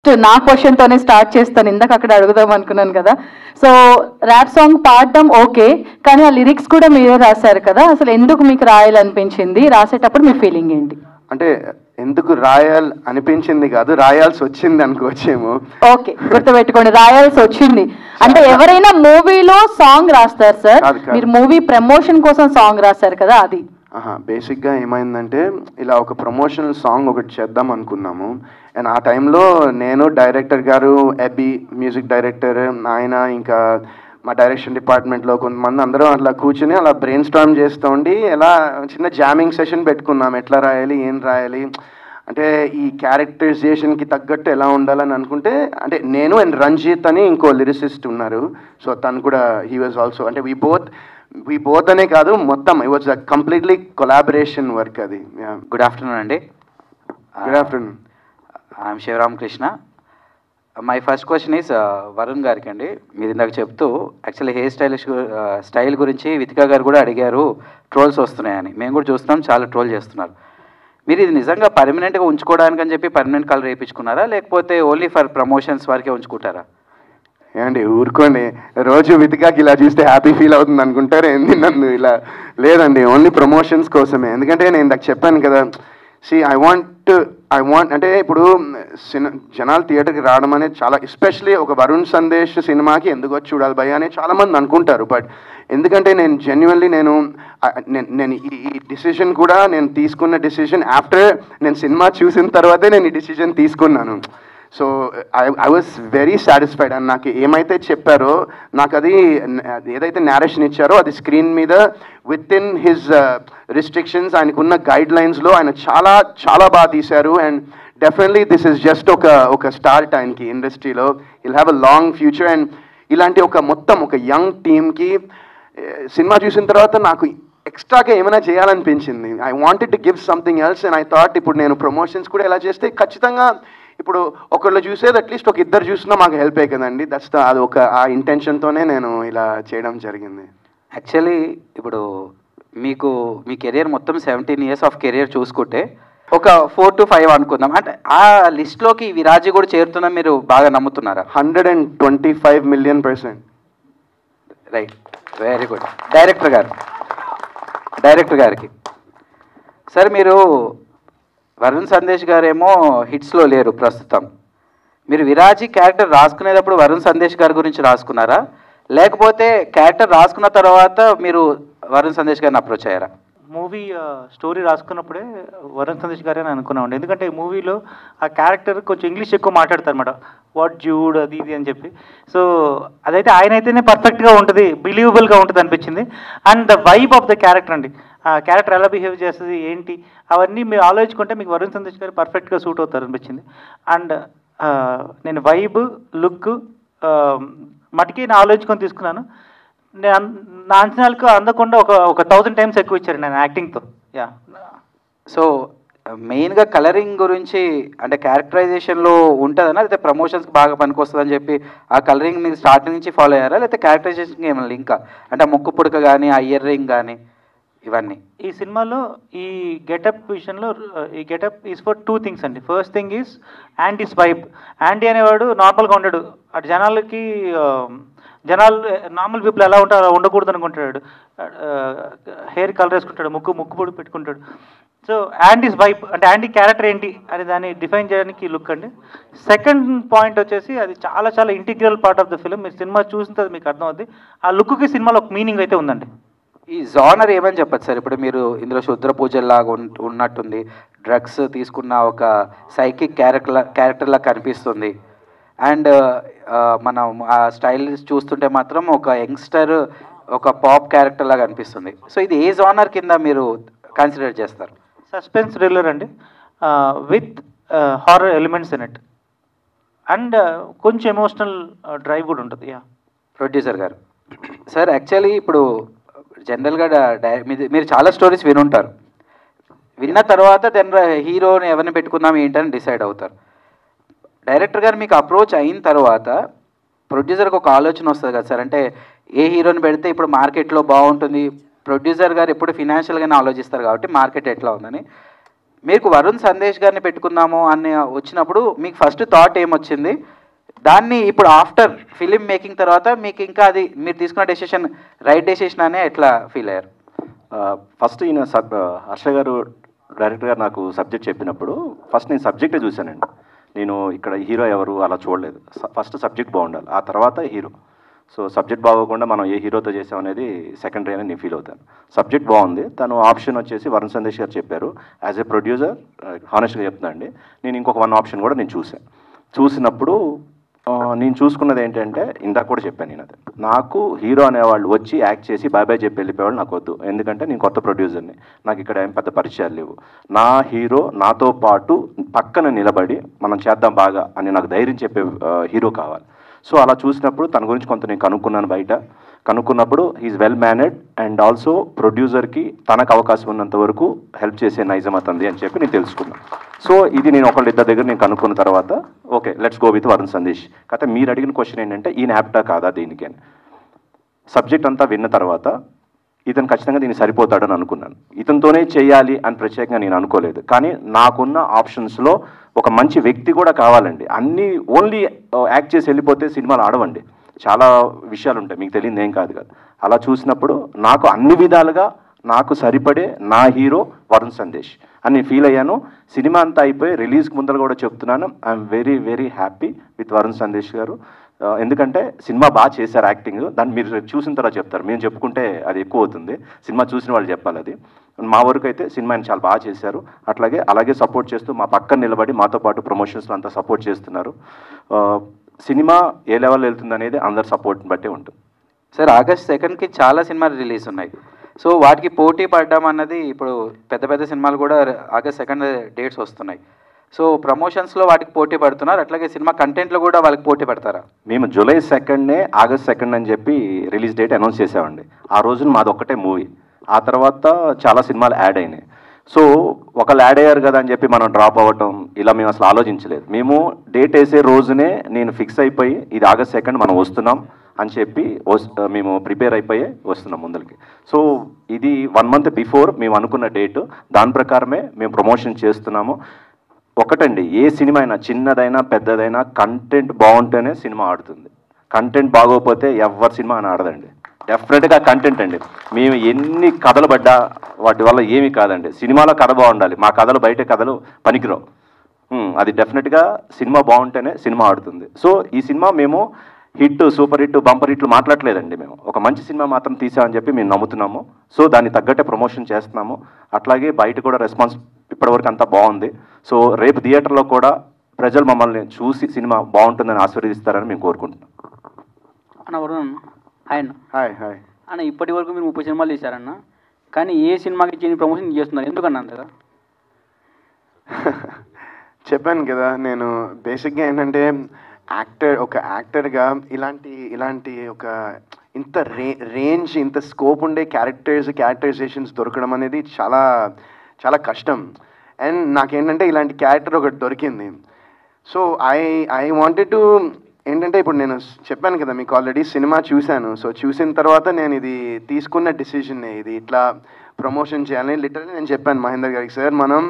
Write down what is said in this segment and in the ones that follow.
First నా క్వశ్చన్తోనే start చేస్తాను. ఇందాక అక్కడ అడుగుదాం అనుకున్నాను కదా. సో ర్యాప్ సాంగ్ పాడడం ఓకే, కానీ ఆ లిరిక్స్ కూడా మీరే రాశారు కదా, అసలు ఎందుకు మీకు రాయాలనిపించింది? రాసేటప్పుడు మీ ఫీలింగ్ ఏంటి? అంటే ఎందుకు అనిపించింది కాదు, రాయాల్సి వచ్చింది అనుకోవచ్చేమో. ఓకే, గుర్తుపెట్టుకోండి, రాయాల్సి వచ్చింది. అంటే ఎవరైనా మూవీలో సాంగ్ రాస్తారు సార్, మీరు మూవీ ప్రమోషన్ కోసం సాంగ్ రాశారు కదా, అది. బేసిక్గా ఏమైందంటే ఇలా ఒక ప్రమోషనల్ సాంగ్ ఒకటి చేద్దాం అనుకున్నాము. అండ్ ఆ టైంలో నేను, డైరెక్టర్ గారు, ఎబీ మ్యూజిక్ డైరెక్టర్, ఆయన ఇంకా మా డైరెక్షన్ డిపార్ట్మెంట్లో కొంతమంది అందరం అట్లా కూర్చుని అలా బ్రెయిన్ స్టార్మ్ చేస్తూ ఉండి ఎలా చిన్న జామింగ్ సెషన్ పెట్టుకున్నాం. ఎట్లా రాయాలి, ఏం రాయాలి, అంటే ఈ క్యారెక్టరైజేషన్కి తగ్గట్టు ఎలా ఉండాలని అనుకుంటే, అంటే నేను అండ్ రంజిత్ అని ఇంకో లిరిసిస్ట్ ఉన్నారు. సో తను కూడా హీ వాజ్ ఆల్సో, అంటే వీ బోత్ అనే కాదు, మొత్తం it was a completely collaboration work అది. గుడ్ ఆఫ్టర్నూన్ అండి. Good afternoon. I'm Sivaramakrishna. My first question is Varun గారికి అండి. మీరు ఇందాక చెప్తూ యాక్చువల్లీ హెయిర్ స్టైల్ గురించి వితికా గారు కూడా అడిగారు, ట్రోల్స్ వస్తున్నాయని. మేము కూడా చూస్తున్నాం, చాలా ట్రోల్ చేస్తున్నారు. మీరు ఇది నిజంగా పర్మనెంట్గా ఉంచుకోవడానికి అని చెప్పి పర్మనెంట్ కలర్ వేయించుకున్నారా, లేకపోతే ఓన్లీ ఫర్ ప్రమోషన్స్ వరకే ఉంచుకుంటారా? ఏమండి ఊరుకోండి, రోజు వితికాకి ఇలా చూస్తే హ్యాపీ ఫీల్ అవుతుంది అనుకుంటారు ఏంది నన్ను ఇలా? లేదండి, ఓన్లీ ప్రమోషన్స్ కోసమే. ఎందుకంటే నేను ఇందాక చెప్పాను కదా, ఐ వాంట్ అంటే ఇప్పుడు జనాలు థియేటర్కి రావడం అనేది చాలా, ఎస్పెషలీ ఒక వరుణ్ సందేశ్ సినిమాకి ఎందుకు వచ్చి చూడాలి భయ్య అని చాలామంది అనుకుంటారు. బట్ ఎందుకంటే నేను జెన్యున్లీ నేను ఈ డిసిషన్ కూడా నేను తీసుకున్న డిసిషన్ ఆఫ్టర్ నేను సినిమా చూసిన తర్వాతే నేను ఈ డిసిషన్ తీసుకున్నాను. So I was very satisfied. And నాకు ఏమైతే చెప్పారో, నాకు అది ఏదైతే నేరేషన్ ఇచ్చారో అది స్క్రీన్ మీద విత్ ఇన్ హిజ్ రిస్ట్రిక్షన్స్, ఆయనకున్న గైడ్ లైన్స్లో ఆయన చాలా చాలా బాగా తీశారు. And definitely this is just ఒక స్టార్ట్ ఆయనకి ఇండస్ట్రీలో. Will have a long future. And ఇలాంటి ఒక యంగ్ టీమ్కి సినిమా చూసిన తర్వాత నాకు ఎక్స్ట్రాగా ఏమైనా చేయాలనిపించింది. I wanted to give something else. And I thought ఇప్పుడు నేను ప్రమోషన్స్ కూడా ఎలా చేస్తే ఖచ్చితంగా ఇప్పుడు ఒకళ్ళు చూసేది అట్లీస్ట్ ఒక ఇద్దరు చూసినా మాకు హెల్ప్ అయ్యి కదండి. అది ఆ ఇంటెన్షన్తోనే నేను ఇలా చేయడం జరిగింది. యాక్చువల్లీ ఇప్పుడు మీ కెరియర్ మొత్తం 17 years ఆఫ్ కెరియర్ చూసుకుంటే ఒక 4 to 5 అనుకుందాం, అంటే ఆ లిస్ట్లోకి విరాజీ కూడా చేరుతున్నా మీరు బాగా నమ్ముతున్నారా? 125 million%. Right, very good. Director గారికి సార్, మీరు వరుణ్ సందేశ్ గారేమో హిట్స్లో లేరు ప్రస్తుతం. మీరు విరాజీ క్యారెక్టర్ రాసుకునేటప్పుడు వరుణ్ సందేశ్ గారి గురించి రాసుకున్నారా, లేకపోతే క్యారెక్టర్ రాసుకున్న తర్వాత మీరు వరుణ్ సందేశ్ గారిని అప్రోచ్ అయ్యారా? మూవీ స్టోరీ రాసుకున్నప్పుడే వరుణ్ సందేశ్ గారే అని అనుకున్నామండి. ఎందుకంటే మూవీలో ఆ క్యారెక్టర్ కొంచెం ఇంగ్లీష్ ఎక్కువ మాట్లాడతారు అనమాట, వాట్ జూడ్ అది ఇది అని చెప్పి. సో అదైతే ఆయన అయితేనే పర్ఫెక్ట్గా ఉంటుంది, బిలీవబుల్గా ఉంటుంది అనిపించింది. And the vibe of the character అండి, ఆ క్యారెక్టర్ ఎలా బిహేవ్ చేస్తుంది ఏంటి అవన్నీ మీరు ఆలోచించుకుంటే మీకు వరుణ్ సందేశ్ గారు పర్ఫెక్ట్గా సూట్ అవుతారు అనిపించింది. అండ్ నేను వైబ్ లుక్ మటుకి నేను ఆలోచించుకొని తీసుకున్నాను. నా అంచనాలకు అందకుండా ఒక 1000 times ఎక్కువ ఇచ్చారు నేను యాక్టింగ్తో. యా. సో మెయిన్గా కలరింగ్ గురించి అంటే క్యారెక్టరైజేషన్లో ఉంటుందన్నా, లేకపోతే ప్రమోషన్స్కి బాగా పనికొస్తుందని చెప్పి ఆ కలరింగ్ మీరు స్టార్టింగ్ నుంచి ఫాలో అయ్యారా, లేకపోతే క్యారెక్టరైజేషన్కి ఏమైనా లింకా? అంటే ఆ ముక్కు పుడక కానీ, ఆ ఇయర్ రింగ్ కానీ ఇవన్నీ ఈ సినిమాలో ఈ గెటప్ విషయంలో, ఈ గెటప్ ఈజ్ ఫర్ 2 things అండి. First thing is యాండీస్ vibe. యాండీ అనేవాడు నార్మల్గా ఉండడు, అటు జనాలు నార్మల్ పీపుల్ ఎలా ఉంటారు అలా ఉండకూడదు అనుకుంటాడు. హెయిర్ కలర్ వేసుకుంటాడు, ముక్కు పొడి పెట్టుకుంటాడు. సో యాండీస్ వైబ్ అంటే యాండీ క్యారెక్టర్ ఏంటి అని దాన్ని డిఫైన్ చేయడానికి లుక్ అండి. సెకండ్ పాయింట్ వచ్చేసి అది చాలా చాలా integral part of the film. మీరు సినిమా చూసిన తర్వాత మీకు అర్థమవుద్ది ఆ లుక్కి సినిమాలో ఒక మీనింగ్ అయితే ఉందండి. ఈ జానర్ ఏమని చెప్పచ్చు సార్? ఇప్పుడు మీరు ఇందులో శుద్ర పూజల్లాగా ఉన్నట్టుంది, డ్రగ్స్ తీసుకున్న ఒక సైకిక్ క్యారెక్టర్లా కనిపిస్తుంది. అండ్ మనం ఆ స్టైల్ చూస్తుంటే మాత్రం ఒక యంగ్స్టర్, ఒక పాప్ క్యారెక్టర్ లాగా అనిపిస్తుంది. సో ఇది ఏ జానర్ కింద మీరు కన్సిడర్ చేస్తారు? సస్పెన్స్ థ్రిల్లర్ అండి, with horror elements in it. And కొంచెం ఎమోషనల్ డ్రైవ్ కూడా ఉంటుంది. యా. ప్రొడ్యూసర్ గారు సార్, యాక్చువల్లీ ఇప్పుడు జనరల్గా మీరు చాలా స్టోరీస్ వినుంటారు, విన్న తర్వాత దెన్ హీరోని ఎవరిని పెట్టుకుందాం ఏంటని డిసైడ్ అవుతారు. డైరెక్టర్ గారు మీకు అప్రోచ్ అయిన తర్వాత ప్రొడ్యూసర్కి ఒక ఆలోచన వస్తుంది కదా సార్, అంటే ఏ హీరోని పెడితే ఇప్పుడు మార్కెట్లో బాగుంటుంది. ప్రొడ్యూసర్ గారు ఎప్పుడు ఫినాన్షియల్గానే ఆలోచిస్తారు కాబట్టి మార్కెట్ ఎట్లా ఉందని. మీకు వరుణ్ సందేశ్ గారిని పెట్టుకుందాము అని వచ్చినప్పుడు మీకు ఫస్ట్ థాట్ ఏమొచ్చింది, దాన్ని ఇప్పుడు ఆఫ్టర్ ఫిలిం మేకింగ్ తర్వాత మీకు ఇంకా అది మీరు తీసుకున్న డెసిషన్ రైట్ డెసిషన్ అనే ఎట్లా ఫీల్ అయ్యారు? ఫస్ట్ ఈయన హర్ష గారు డైరెక్టర్ గారు నాకు సబ్జెక్ట్ చెప్పినప్పుడు ఫస్ట్ నేను సబ్జెక్టే చూశానండి. నేను ఇక్కడ హీరో ఎవరు అలా చూడలేదు. ఫస్ట్ సబ్జెక్ట్ బాగుండాలి, ఆ తర్వాత హీరో. సో సబ్జెక్ట్ బాగోకుండా మనం ఏ హీరోతో చేసాం అనేది సెకండరీ అని నేను ఫీల్ అవుతాను. సబ్జెక్ట్ బాగుంది, తను ఆప్షన్ వచ్చేసి వరుణ్ సందేశ్ గారు చెప్పారు. యాజ్ ఏ ప్రొడ్యూసర్ హానెస్ట్గా చెప్తున్నా అండి, నేను ఇంకొక 1 ఆప్షన్ కూడా నేను చూసినప్పుడు నేను చూసుకున్నది ఏంటంటే, ఇందాక కూడా చెప్పాను నేను, అది నాకు హీరో అనేవాళ్ళు వచ్చి యాక్ట్ చేసి బాయ్ బాయ్ చెప్పి వెళ్ళిపోయేవాళ్ళు నాకు వద్దు. ఎందుకంటే నేను కొత్త ప్రొడ్యూసర్ని, నాకు ఇక్కడ ఏం పెద్ద పరిచయాలు లేవు. నా హీరో నాతో పాటు పక్కన నిలబడి మనం చేద్దాం బాగా అని నాకు ధైర్యం చెప్పే హీరో కావాలి. సో అలా చూసినప్పుడు తన గురించి కొంత నేను కనుక్కున్నప్పుడు he's well mannered and also ప్రొడ్యూసర్కి తనకు అవకాశం ఉన్నంత వరకు హెల్ప్ చేసే నైజం అతంది అని చెప్పి నేను తెలుసుకున్నాను. సో ఇది నేను ఒకళ్ళిద్దరి దగ్గర నేను కనుక్కున్న తర్వాత okay let's go with Varun Sandesh. కాకపోతే మీరు అడిగిన క్వశ్చన్ ఏంటంటే ఈయన యాప్టా కాదా దీనికి అని. సబ్జెక్ట్ అంతా విన్న తర్వాత ఇతను ఖచ్చితంగా దీన్ని సరిపోతాడని అనుకున్నాను. ఇతనితోనే చేయాలి అని ప్రత్యేకంగా నేను అనుకోలేదు. కానీ నాకున్న ఆప్షన్స్లో ఒక మంచి వ్యక్తి కూడా కావాలండి. అన్నీ ఓన్లీ యాక్ట్ చేసి వెళ్ళిపోతే సినిమాలు ఆడవండి, చాలా విషయాలు ఉంటాయి, మీకు తెలియదు ఏం కాదు కదా. అలా చూసినప్పుడు నాకు అన్ని విధాలుగా నాకు సరిపడే నా హీరో వరుణ్ సందేశ్ అని ఫీల్ అయ్యాను. సినిమా అంతా అయిపోయి రిలీజ్కి ముందర కూడా చెప్తున్నాను, I'm very very happy with Varun Sandesh గారు. ఎందుకంటే సినిమా బాగా చేశారు యాక్టింగ్, దాన్ని మీరు చూసిన తర్వాత చెప్తారు, మేము చెప్పుకుంటే అది ఎక్కువ అవుతుంది, సినిమా చూసిన వాళ్ళు చెప్పాలి. అది మా వరకు అయితే సినిమా ఆయన చాలా బాగా చేశారు. అలాగే సపోర్ట్ చేస్తూ మా పక్కన నిలబడి మాతో పాటు ప్రమోషన్స్లో అంతా సపోర్ట్ చేస్తున్నారు. సినిమా ఏ లెవెల్ వెళ్తుంది అనేది అందరి సపోర్ట్ని బట్టే ఉంటుంది. సార్ August 2కి చాలా సినిమాలు రిలీజ్ ఉన్నాయి. సో వాటికి పోటీ పడడం అన్నది ఇప్పుడు పెద్ద పెద్ద సినిమాలు కూడా August 2 డేట్స్ వస్తున్నాయి. సో ప్రమోషన్స్లో వాటికి పోటీ పడుతున్నారు, అట్లాగే సినిమా కంటెంట్లో కూడా వాళ్ళకి పోటీ పడతారా? మేము July 2 August 2 అని చెప్పి రిలీజ్ డేట్ అనౌన్స్ చేసామండి. ఆ రోజున మాది ఒక్కటే మూవీ, ఆ తర్వాత చాలా సినిమాలు యాడ్ అయినాయి. సో ఒకళ్ళు యాడ్ అయ్యారు కదా అని చెప్పి మనం డ్రాప్ అవ్వటం ఇలా మేము అసలు ఆలోచించలేదు. మేము డేట్ వేసే రోజునే నేను ఫిక్స్ అయిపోయి ఇది August 2 మనం వస్తున్నాం అని చెప్పి మేము ప్రిపేర్ అయిపోయి వస్తున్నాం ముందరికి. సో ఇది 1 month బిఫోర్ మేము అనుకున్న డేటు, దాని ప్రకారమే మేము ప్రమోషన్ చేస్తున్నాము. ఒకటండి, ఏ సినిమా అయినా చిన్నదైనా పెద్దదైనా కంటెంట్ బాగుంటేనే సినిమా ఆడుతుంది. కంటెంట్ బాగోకపోతే ఎవరి సినిమా అని ఆడదండి. డెఫినెట్గా కంటెంట్ అండి. మేము ఎన్ని కథలు పడ్డా వాటి వల్ల ఏమీ కాదండి. సినిమాలో కథ బాగుండాలి, మా కథలు బయట కథలు పనికిరావు. అది డెఫినెట్గా సినిమా బాగుంటేనే సినిమా ఆడుతుంది. సో ఈ సినిమా మేము హిట్, సూపర్ హిట్, బంపర్ హిట్లు మాట్లాడలేదండి. మేము ఒక మంచి సినిమా మాత్రం తీసామని చెప్పి మేము నమ్ముతున్నాము. సో దాన్ని తగ్గట్టే ప్రమోషన్ చేస్తున్నాము. అట్లాగే బయట కూడా రెస్పాన్స్ ఇప్పటివరకు అంతా బాగుంది. సో రేపు థియేటర్లో కూడా ప్రజలు మమ్మల్ని చూసి సినిమా బాగుంటుందని ఆశీర్వదిస్తారని మేము కోరుకుంటున్నాం. అన్న వరుణ్ హాయ్ అన్న. హాయ్ హాయ్ అన్న, ఇప్పటి వరకు మీరు 30 సినిమాలు తీశారన్న, కానీ ఏ సినిమాకి చేయని ప్రమోషన్ చేస్తున్నారు, ఎందుకన్నా అంతగా? చెప్పాను కదా, నేను బేసిక్గా ఏంటంటే ఒక యాక్టర్గా ఇలాంటి ఒక ఇంత రేంజ్, ఇంత స్కోప్ ఉండే క్యారెక్టరైజేషన్స్ దొరకడం అనేది చాలా చాలా కష్టం. అండ్ నాకేంటంటే ఇలాంటి క్యారెక్టర్ ఒకటి దొరికింది. సో ఐ వాంటెడ్ టు ఏంటంటే, ఇప్పుడు నేను చెప్పాను కదా మీకు ఆల్రెడీ సినిమా చూశాను. సో చూసిన తర్వాత నేను ఇది తీసుకున్న డిసిజన్, ఇది ఇట్లా ప్రమోషన్ చేయాలని లిటరల్లీ నేను చెప్పాను మహేందర్ గారికి, సార్ మనం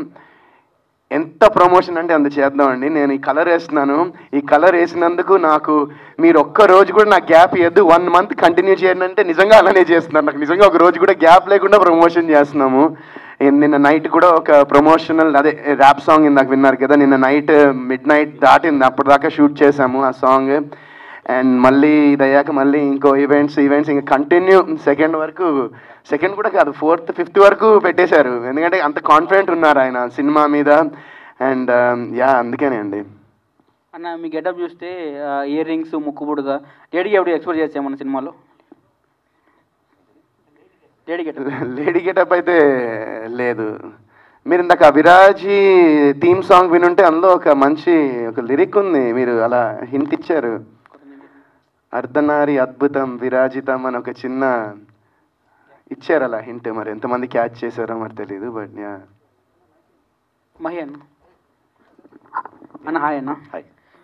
ఎంత ప్రమోషన్ అంటే అంత చేద్దామండి, నేను ఈ కలర్ వేస్తున్నాను, ఈ కలర్ వేసినందుకు నాకు మీరు ఒక్క రోజు కూడా నాకు గ్యాప్ ఇవ్వద్దు, 1 month కంటిన్యూ చేయండి అంటే నిజంగా అలానే చేస్తున్నారు. నాకు నిజంగా ఒక రోజు కూడా గ్యాప్ లేకుండా ప్రమోషన్ చేస్తున్నాము. నిన్న నైట్ కూడా ఒక ప్రమోషనల్ అదే ర్యాప్ సాంగ్ ఇందాక విన్నారు కదా, నిన్న నైట్ midnight దాటింది, అప్పటిదాకా షూట్ చేసాము ఆ సాంగ్. అండ్ మళ్ళీ ఇది అయ్యాక మళ్ళీ ఇంకో ఈవెంట్స్ ఇంకా కంటిన్యూ సెకండ్ కూడా కాదు 4th 5th వరకు పెట్టేశారు. ఎందుకంటే అంత కాన్ఫిడెంట్ ఉన్నారు ఆయన సినిమా మీద. అండ్ అందుకనే అండి. అన్న మీ గెటప్ చూస్తే ఇయర్ రింగ్స్, ముక్కు పుడుగా, లేడీ ఎప్పుడు ఎక్స్పెక్ట్ చేస్తాం మన సినిమాలో? లేడీ గెటప్ అయితే లేదు. మీరు ఇందాక విరాజీ థీమ్ సాంగ్ వినుంటే అందులో ఒక మంచి లిరిక్ ఉంది, మీరు అలా హింట్ ఇచ్చారు, అర్ధనారి అద్భుతం విరాజితం అని ఒక చిన్న ఇచ్చారు అలా హింట్. మరి ఎంతమంది క్యాచ్ చేశారో మరి తెలీదు. బట్ మహి అన్న హాయ్ అన్న.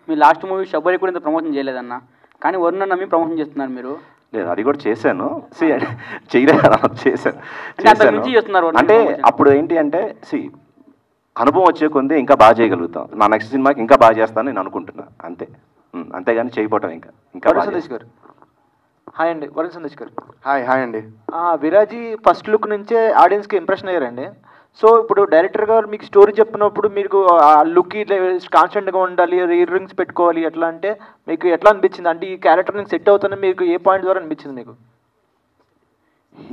మీ లాస్ట్ మూవీ షబ్బరి కూడా ఇంత ప్రమోషన్ చేయలేదన్న, కానీ వరుణ్ అన్న మీ ప్రమోషన్ చేస్తున్నారు మీరు. లేదు, అది కూడా చేశాను. చేశాను. అంటే అప్పుడు ఏంటి అంటే అనుభవం వచ్చే కొంది ఇంకా బాగా చేయగలుగుతాం. నా నెక్స్ట్ సినిమాకి ఇంకా బాగా చేస్తానని నేను అనుకుంటున్నా, అంతే. అంతేగాని చేయకపోవటం ఇంకా వరుణ్ సందేశ్ గారు హాయ్ అండి. వరుణ్ సందేశ్ గారు హాయ్ అండి. విరాజీ ఫస్ట్ లుక్ నుంచే ఆడియన్స్కి ఇంప్రెషన్ అయ్యారండి. సో ఇప్పుడు డైరెక్టర్ గారు మీకు స్టోరీ చెప్పినప్పుడు మీకు ఆ లుక్ కాన్స్టెంట్గా ఉండాలి, ఇయర్ రింగ్స్ పెట్టుకోవాలి ఎట్లా అంటే మీకు ఎట్లా అనిపించింది? అంటే ఈ క్యారెక్టర్ నేను సెట్ అవుతానని మీకు ఏ పాయింట్ ద్వారా అనిపించింది మీకు?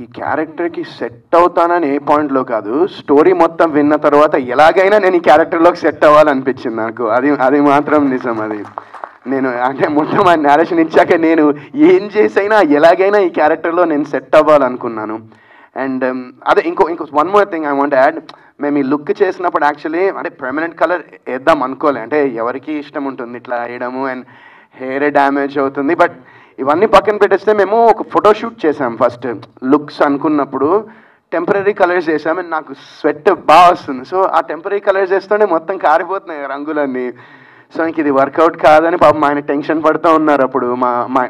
ఈ క్యారెక్టర్కి సెట్ అవుతానని ఏ పాయింట్లో కాదు, స్టోరీ మొత్తం విన్న తర్వాత ఎలాగైనా నేను ఈ క్యారెక్టర్లోకి సెట్ అవ్వాలనిపించింది నాకు. అది మాత్రం నిజం. అది నేను అంటే మొత్తం ఆ నేరేషన్ ఇచ్చాక నేను ఏం చేసైనా ఎలాగైనా ఈ క్యారెక్టర్లో నేను సెట్ అవ్వాలనుకున్నాను. అండ్ అదే ఇంకో one more thing I want add. మేము ఈ లుక్ చేసినప్పుడు యాక్చువల్లీ అంటే పర్మనెంట్ కలర్ వేద్దాం అనుకోలే. అంటే ఎవరికి ఇష్టం ఉంటుంది ఇట్లా వేయడము, అండ్ హెయిర్ డ్యామేజ్ అవుతుంది. బట్ ఇవన్నీ పక్కన పెట్టేస్తే మేము ఒక ఫోటోషూట్ చేసాం ఫస్ట్ లుక్స్ అనుకున్నప్పుడు. టెంపరీ కలర్స్ వేసాం, అండ్ నాకు స్వెట్ బాగా వస్తుంది. సో ఆ టెంపరీ కలర్స్ వేస్తుంటే మొత్తం కారిపోతున్నాయి రంగులన్నీ. సో ఇంక ఇది వర్కౌట్ కాదని పాపం ఆయన టెన్షన్ పడుతూ ఉన్నారు. అప్పుడు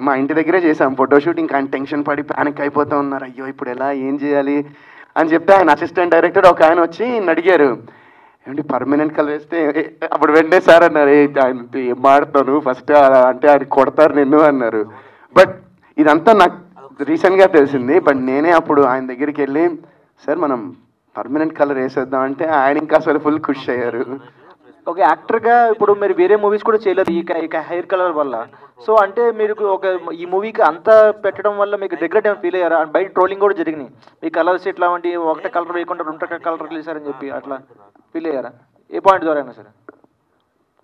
మా ఇంటి దగ్గరే చేసాం ఫోటోషూట్. ఇంకా ఆయన టెన్షన్ పడి ప్యానిక్ అయిపోతూ ఉన్నారు, అయ్యో ఇప్పుడు ఎలా ఏం చేయాలి అని చెప్తే ఆయన అసిస్టెంట్ డైరెక్టర్ ఒక ఆయన వచ్చి అడిగారు, ఏమంటే పర్మనెంట్ కలర్ వేస్తే అప్పుడు వెంటనే సార్ అన్నారు, ఆయన ఏం మాడుతాను ఫస్ట్ అంటే ఆయన కొడతారు నిన్ను అన్నారు. బట్ ఇదంతా నాకు రీసెంట్గా తెలిసింది. బట్ నేనే అప్పుడు ఆయన దగ్గరికి వెళ్ళి సార్ మనం పర్మనెంట్ కలర్ వేసేద్దాం అంటే ఆయన ఇంకా అసలు ఫుల్ ఖుషి అయ్యారు. ఒక యాక్టర్గా ఇప్పుడు మీరు వేరే మూవీస్ కూడా చేయలేదు ఈ హెయిర్ కలర్ వల్ల. సో అంటే మీరు ఒక ఈ మూవీకి అంతా పెట్టడం వల్ల మీకు రిగ్రెట్ ఏమైనా ఫీల్ అయ్యారా? బయట ట్రోలింగ్ కూడా జరిగినాయి, మీ కలర్స్ ఇట్లా వంటి ఒకటే కలర్ వేయకుండా రెండు కలర్ వేసారని చెప్పి అట్లా ఫీల్ అయ్యారా? ఏ పాయింట్ ద్వారా అయినా సరే.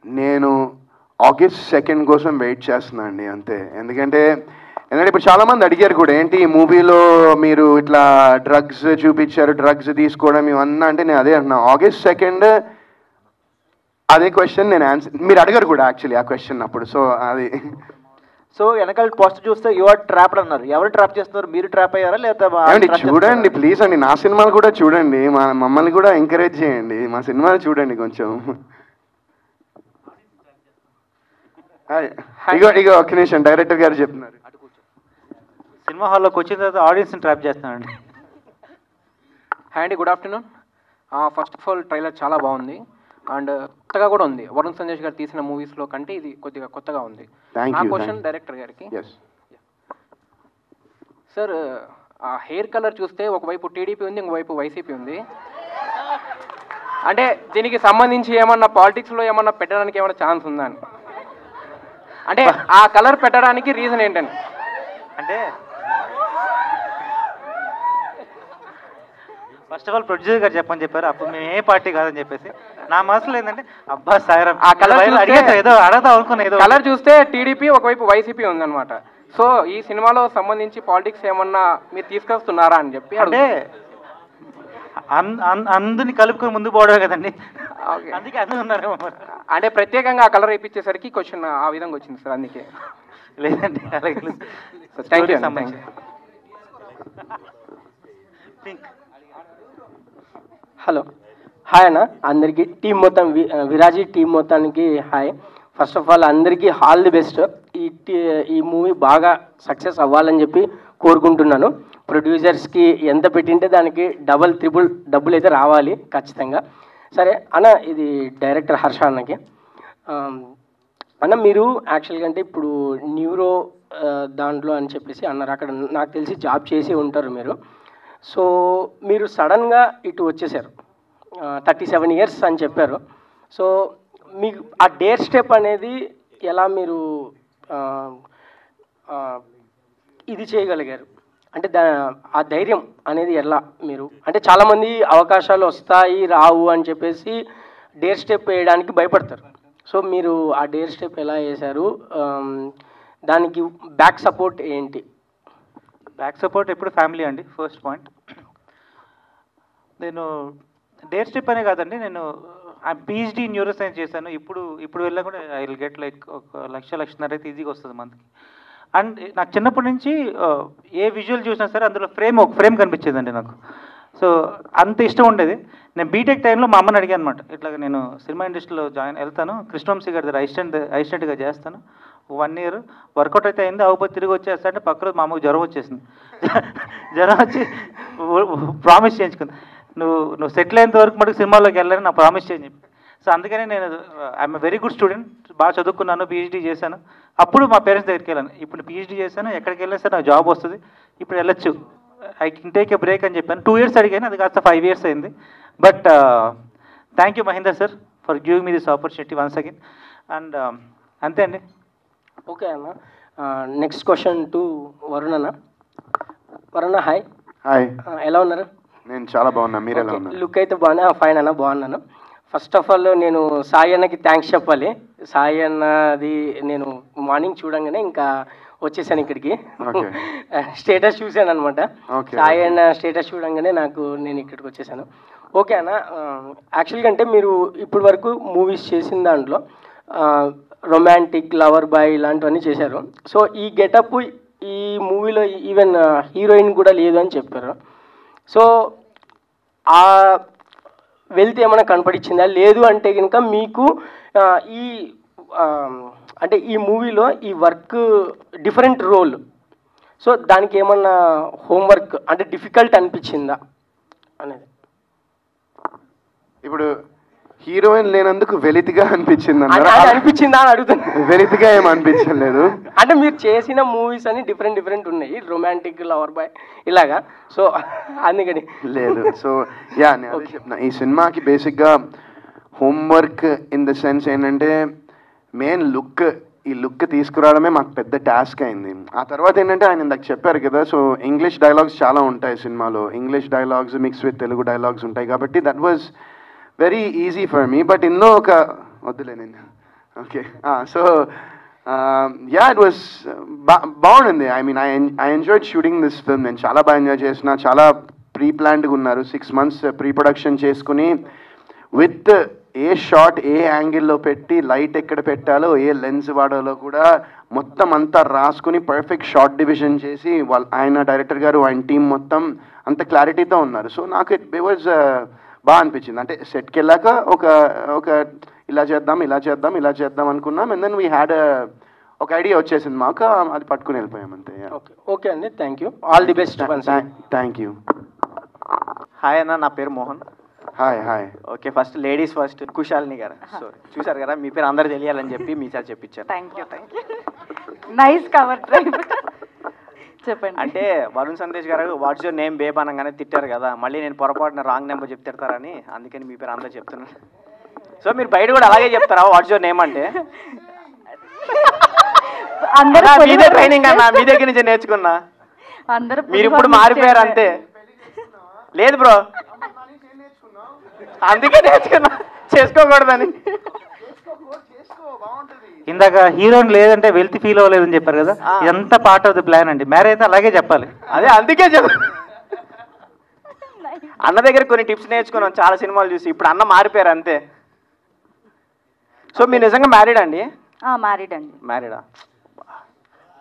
నేను August 2 కోసం వెయిట్ చేస్తున్నా అండి అంతే. ఎందుకంటే ఇప్పుడు చాలామంది అడిగారు కూడా, ఏంటి ఈ మూవీలో మీరు ఇట్లా డ్రగ్స్ చూపించారు, డ్రగ్స్ తీసుకోవడం ఇవన్నా అంటే నేను అదే అంటున్నా. August 2 అదే క్వశ్చన్ నేను ఆన్సర్ మీరు అడగరు కూడా యాక్చువల్లీ ఆ క్వశ్చన్ అప్పుడు. సో అది సో వెనకాల పోస్ట్ చూస్తే యు ఆర్ ట్రాప్డ్ అన్నారు. ఎవరు ట్రాప్ చేస్తున్నారు? మీరు ట్రాప్ అయ్యారా లేదా? చూడండి ప్లీజ్ అండి, నా సినిమాలు కూడా చూడండి, మమ్మల్ని కూడా ఎంకరేజ్ చేయండి, మా సినిమాలు చూడండి కొంచెం. ఇగో ఒక్క నిమిషం, డైరెక్టర్ గారు చెప్తున్నారు. సినిమా హాల్లోకి వచ్చిన తర్వాత ఆడియన్స్ని ట్రాప్ చేస్తున్నానండి. హాయ్ అండి, good afternoon. First of all trailer చాలా బాగుంది అండ్ కొత్తగా కూడా ఉంది. వరుణ్ సందేశ్ గారు తీసిన మూవీస్లో కంటే ఇది కొద్దిగా కొత్తగా ఉంది. నా క్వశ్చన్ డైరెక్టర్ గారికి, సార్ ఆ హెయిర్ కలర్ చూస్తే ఒకవైపు టీడీపీ ఉంది, ఇంకోవైపు వైసీపీ ఉంది. అంటే దీనికి సంబంధించి ఏమన్నా పాలిటిక్స్లో ఏమన్నా పెట్టడానికి ఏమన్నా ఛాన్స్ ఉందా అని, అంటే ఆ కలర్ పెట్టడానికి రీజన్ ఏంటని? అంటే ఫస్ట్ ఆఫ్ ఆల్ ప్రొడ్యూసర్ గారు చెప్పని చెప్పారు, అప్పుడు మేము ఏ పార్టీ కాదని చెప్పేసి. నా మనసులో ఏంటంటే అబ్బా సాయిరామ్ ఆ కలర్ ఏదో అడగదా అనుకున్నా, ఏదో కలర్ చూస్తే టీడీపీ ఒకవైపు వైసీపీ ఉందన్నమాట. సో ఈ సినిమాలో సంబంధించి పాలిటిక్స్ ఏమన్నా మీరు తీసుకొస్తున్నారా అని చెప్పి. అంటే అందుని కలుపుకొని ముందు పోవడమే కదండి, అందుకే అందరూ ఉన్నారు. అంటే ప్రత్యేకంగా ఆ కలర్ వేయించేసరికి క్వశ్చన్ ఆ విధంగా వచ్చింది సార్, అందుకే. లేదండి అలాగే. Thank you. హలో, హాయ్ అన్న అందరికీ, టీం మొత్తం విరాజీ టీం మొత్తానికి హాయ్. ఫస్ట్ ఆఫ్ ఆల్ అందరికీ ఆల్ ది బెస్ట్. ఈ మూవీ బాగా సక్సెస్ అవ్వాలని చెప్పి కోరుకుంటున్నాను. ప్రొడ్యూసర్స్కి ఎంత పెట్టింటే దానికి డబల్ త్రిబుల్ డబ్బులు అయితే రావాలి ఖచ్చితంగా. సరే అన్న, ఇది డైరెక్టర్ హర్ష అన్నకి. అన్న మీరు యాక్చువల్గా అంటే ఇప్పుడు న్యూరో దాంట్లో అని చెప్పేసి అన్నారు, అక్కడ నాకు తెలిసి జాబ్ చేసి ఉంటారు మీరు. సో మీరు సడన్గా ఇటు వచ్చేసారు, 37 years అని చెప్పారు. సో మీకు ఆ డేర్ స్టెప్ అనేది ఎలా మీరు ఇది చేయగలిగారు? అంటే ఆ ధైర్యం అనేది ఎలా మీరు, అంటే చాలామంది అవకాశాలు వస్తాయి రావు అని చెప్పేసి డేర్ స్టెప్ వేయడానికి భయపడతారు. సో మీరు ఆ డేర్ స్టెప్ ఎలా వేశారు? దానికి బ్యాక్ సపోర్ట్ ఏంటి? బ్యాక్ సపోర్ట్ ఎప్పుడు ఫ్యామిలీ అండి, ఫస్ట్ పాయింట్. నేను డేర్ స్టెప్ అనే కాదండి, నేను పిహెచ్డి న్యూరో సైన్స్ చేశాను. ఇప్పుడు వెళ్ళా కూడా ఐ విల్ గెట్ లైక్ 1,00,000-1,50,000 అయితే ఈజీగా వస్తుంది మంత్కి. అండ్ నాకు చిన్నప్పటి నుంచి ఏ విజువల్ చూసినా సరే అందులో ఒక ఫ్రేమ్ కనిపించేదండి నాకు. సో అంత ఇష్టం ఉండేది. నేను బీటెక్ టైంలో మా అమ్మని అడిగాను అనమాట, ఇట్లాగ నేను సినిమా ఇండస్ట్రీలో వెళ్తాను, కృష్ణవంశీ గారి దగ్గర అసిస్టెంట్గా చేస్తాను, 1 year వర్కౌట్ అయితే అయింది, అవపోతే తిరిగి వచ్చేస్తా అంటే పక్క రోజు మా అమ్మకు జ్వరం వచ్చేసింది. జ్వరం వచ్చి ప్రామిస్ చేయించుకుంది. నువ్వు సెటిల్ అయ్యేంత వరకు మటుకు సినిమాలోకి వెళ్ళాలని నా ప్రామిస్ చేయని చెప్పి. సో అందుకనే నేను ఐఎమ్ వెరీ గుడ్ స్టూడెంట్, బాగా చదువుకున్నాను, పిహెచ్డీ చేశాను. అప్పుడు మా పేరెంట్స్ దగ్గరికి వెళ్ళాను. ఇప్పుడు పిహెచ్డీ చేశాను, ఎక్కడికి వెళ్ళినా సరే నాకు జాబ్ వస్తుంది, ఇప్పుడు వెళ్ళొచ్చు, I can take a break అని చెప్పాను. 2 years అడిగాను, అది కాస్త 5 years అయింది. But thank you Mahender sir for giving me this opportunity once again. And అంతే అండి. ఓకే అన్న. నెక్స్ట్ క్వశ్చన్ టు వరుణ్ అన్న. వరుణ్ హాయ్. హాయ్. ఎలా ఉన్నారు? నేను చాలా బాగున్నా, మీరు ఎలా ఉన్నారు? లుక్ అయితే బాగున్నా. ఫైన్ అన్న, బాగున్నాను. ఫస్ట్ ఆఫ్ ఆల్ నేను సాయి అన్నకి థ్యాంక్స్ చెప్పాలి. సాయి అన్నది నేను మార్నింగ్ చూడంగానే ఇంకా వచ్చేసాను ఇక్కడికి. స్టేటస్ చూశాను అనమాట. సాయి అన్న స్టేటస్ చూడంగానే నేను ఇక్కడికి వచ్చేసాను. ఓకే అన్న, యాక్చువల్గా అంటే మీరు ఇప్పటి వరకు మూవీస్ చేసిన దాంట్లో రొమాంటిక్, లవర్ బాయ్ ఇలాంటివన్నీ చేశారు. సో ఈ గెటప్ ఈ మూవీలో ఈవెన్ హీరోయిన్ కూడా లేదు అని చెప్పారు. సో ఆ వెళ్తే ఏమైనా కనపడిచ్చిందా? లేదు అంటే కనుక మీకు ఈ అంటే ఈ మూవీలో ఈ వర్క్ డిఫరెంట్ రోల్, సో దానికి ఏమన్నా హోంవర్క్ అంటే డిఫికల్ట్ అనిపించిందా అనేది? ఇప్పుడు హీరోయిన్ లేనందుకు వెలితిగా అనిపించింది అనిపించిందా అని అడుగుతాను. వెలితిగా ఏం అనిపించలేదు. అంటే మీరు చేసిన మూవీస్ అన్ని డిఫరెంట్ ఉన్నాయి, రొమాంటిక్, లవర్ బాయ్ ఇలాగా. సో అందుకని లేదు. సో యా నేను అదే చెప్తున్నా, ఈ సినిమాకి బేసిక్గా హోంవర్క్ ఇన్ ద సెన్స్ ఏంటంటే మెయిన్ లుక్, ఈ లుక్ తీసుకురావడమే మాకు పెద్ద టాస్క్ అయింది. ఆ తర్వాత ఏంటంటే ఆయన ఇందాక చెప్పారు కదా, సో ఇంగ్లీష్ డైలాగ్స్ చాలా ఉంటాయి సినిమాలో, English dialogues mix with Telugu dialogues ఉంటాయి కాబట్టి that was very easy for me. But ఇందులో ఒక వద్దులే నేను okay. So yeah it was బాగుండింది. I mean I enjoyed shooting this film. నేను చాలా బాగా ఎంజాయ్ చేసిన, చాలా ప్రీ ప్లాన్డ్గా ఉన్నారు. 6 months ప్రీ ప్రొడక్షన్ చేసుకుని విత్ ఏ షాట్ ఏ యాంగిల్లో పెట్టి లైట్ ఎక్కడ పెట్టాలో ఏ లెన్స్ వాడాలో కూడా మొత్తం అంతా రాసుకుని పర్ఫెక్ట్ షార్ట్ డివిజన్ చేసి ఆయన డైరెక్టర్ గారు ఆయన టీం మొత్తం అంత క్లారిటీతో ఉన్నారు. సో నాకు ఇట్ వాజ్ బాగా అనిపించింది. అంటే సెట్కి వెళ్ళాక ఒక ఇలా చేద్దాం అనుకున్నాం. అండ్ దెన్ వీ హ్యాడ్ ఒక ఐడియా వచ్చేసింది మాకు, అది పట్టుకుని వెళ్ళిపోయాం అంతే. ఓకే అండి, thank you, all the best. Thank you. Hi అన్న, నా పేరు Mohan. Hi. Okay, first ladies first, Kushalini గారు. సో చూసారు కదా, మీ పేరు అందరు తెలియాలని చెప్పి మీ సార్ చెప్పించారు. Thank you. Nice cover drive. చెప్పండి. అంటే వరుణ్ సందేశ్ గారు వాట్స్ యువర్ నేమ్ బేబ్ అనగానే తిట్టారు కదా, మళ్ళీ నేను పొరపాటున రాంగ్ నెంబర్ చెప్తారని అందుకని మీ పేరు అందరూ చెప్తున్నాను. సో మీరు బయట కూడా అలాగే చెప్తారా వాట్స్ యువర్ నేమ్ అంటే? మీదే ట్రైనింగ్ అన్న, మీ దగ్గర నుంచి నేర్చుకున్నా. మీరు ఇప్పుడు మారిపోయారు అంతే. లేదు బ్రో, అందుకే నేర్చుకున్నా, చేసుకోకూడదని. ఇందాక హీరోయిన్ లేదంటే వెల్త్ ఫీల్ అవ్వలేదని చెప్పారు కదా, ఎంత పార్ట్ ఆఫ్ ది ప్లాన్ అండి. మ్యారేజ్ అయితే అలాగే చెప్పాలి. అదే అందుకే అన్న దగ్గర కొన్ని టిప్స్ నేర్చుకున్నాం చాలా సినిమాలు చూసి. ఇప్పుడు అన్న మారిపోయారు అంతే. సో మీరు నిజంగా మ్యారీడ్ అండి? మ్యారీడ్ అండి. మ్యారీడా?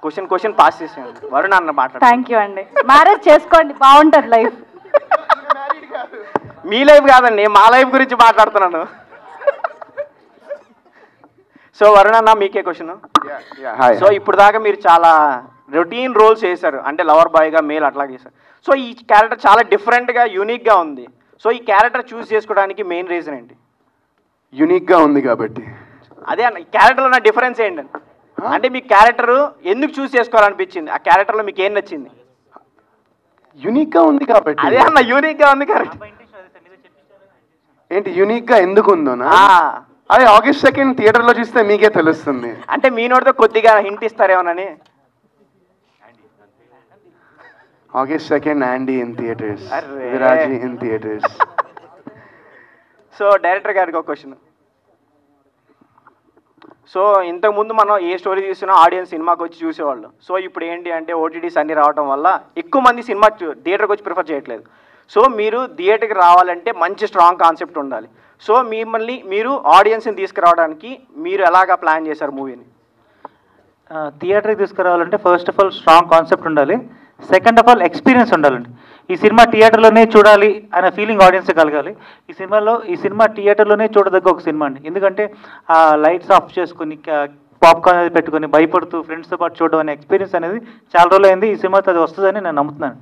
క్వశ్చన్ పాస్ చేసేయండి. వరుణ్ అన్న మాట్లాడు. థ్యాంక్ యూ అండి. మ్యారేజ్ చేసుకోండి, బాగుంటుంది లైఫ్. మీ లైఫ్ కాదండి, మా లైఫ్ గురించి మాట్లాడుతున్నాను. సో వరుణ్ అన్న, మీకే క్వశ్చన్. సో ఇప్పుడు దాకా మీరు చాలా రొటీన్ రోల్స్ చేశారు, అంటే లవర్ బాయ్గా మేల్ అట్లా చేశారు. సో ఈ క్యారెక్టర్ చాలా డిఫరెంట్గా యూనిక్గా ఉంది. సో ఈ క్యారెక్టర్ చూస్ చేసుకోవడానికి మెయిన్ రీజన్ ఏంటి? యూనిక్గా ఉంది కాబట్టి. అదే అన్న, ఈ క్యారెక్టర్లో ఉన్న డిఫరెన్స్ ఏంటండి? అంటే మీ క్యారెక్టర్ ఎందుకు చూస్ చేసుకోవాలనిపించింది? ఆ క్యారెక్టర్లో మీకు ఏం నచ్చింది? యూనిక్గా ఉంది కాబట్టి. అదే అన్న, యూనిక్గా ఉంది కరెక్ట్. ఏంటి యూనిక్గా ఎందుకు ఉందోనా? అదే August 2nd థియేటర్లో చూస్తే మీకే తెలుస్తుంది. అంటే మీ నోటితో కొద్దిగా హింట్ ఇస్తారేమోనని. August 2nd Andy in theaters, Viraji in theaters. So director గారికి ఒక క్వశ్చన్. సో ఇంతకుముందు మనం ఏ స్టోరీ తీసుకున్నా ఆడియన్స్ సినిమాకి వచ్చి చూసేవాళ్ళు. సో ఇప్పుడు ఏంటి అంటే ఓటీటీస్ అన్ని రావడం వల్ల ఎక్కువ మంది సినిమా థియేటర్కి వచ్చి ప్రిఫర్ చేయట్లేదు. సో మీరు థియేటర్కి రావాలంటే మంచి స్ట్రాంగ్ కాన్సెప్ట్ ఉండాలి. సో మీరు ఆడియన్స్ని తీసుకురావడానికి మీరు ఎలాగా ప్లాన్ చేశారు మూవీని? థియేటర్కి తీసుకురావాలంటే first of all strong concept ఉండాలి, సెకండ్ ఆఫ్ ఆల్ ఎక్స్పీరియన్స్ ఉండాలండి. ఈ సినిమా థియేటర్లోనే చూడాలి అనే ఫీలింగ్ ఆడియన్స్ కలగాలి. ఈ సినిమా థియేటర్లోనే చూడదగ్గ ఒక సినిమా అండి. ఎందుకంటే ఆ లైట్స్ ఆఫ్ చేసుకుని పాప్కార్న్ అనేది పెట్టుకుని భయపడుతూ ఫ్రెండ్స్తో పాటు చూడడం అనే ఎక్స్పీరియన్స్ అనేది చాలా రోజులు అయింది. ఈ సినిమాతో అది వస్తుందని నేను నమ్ముతున్నాను.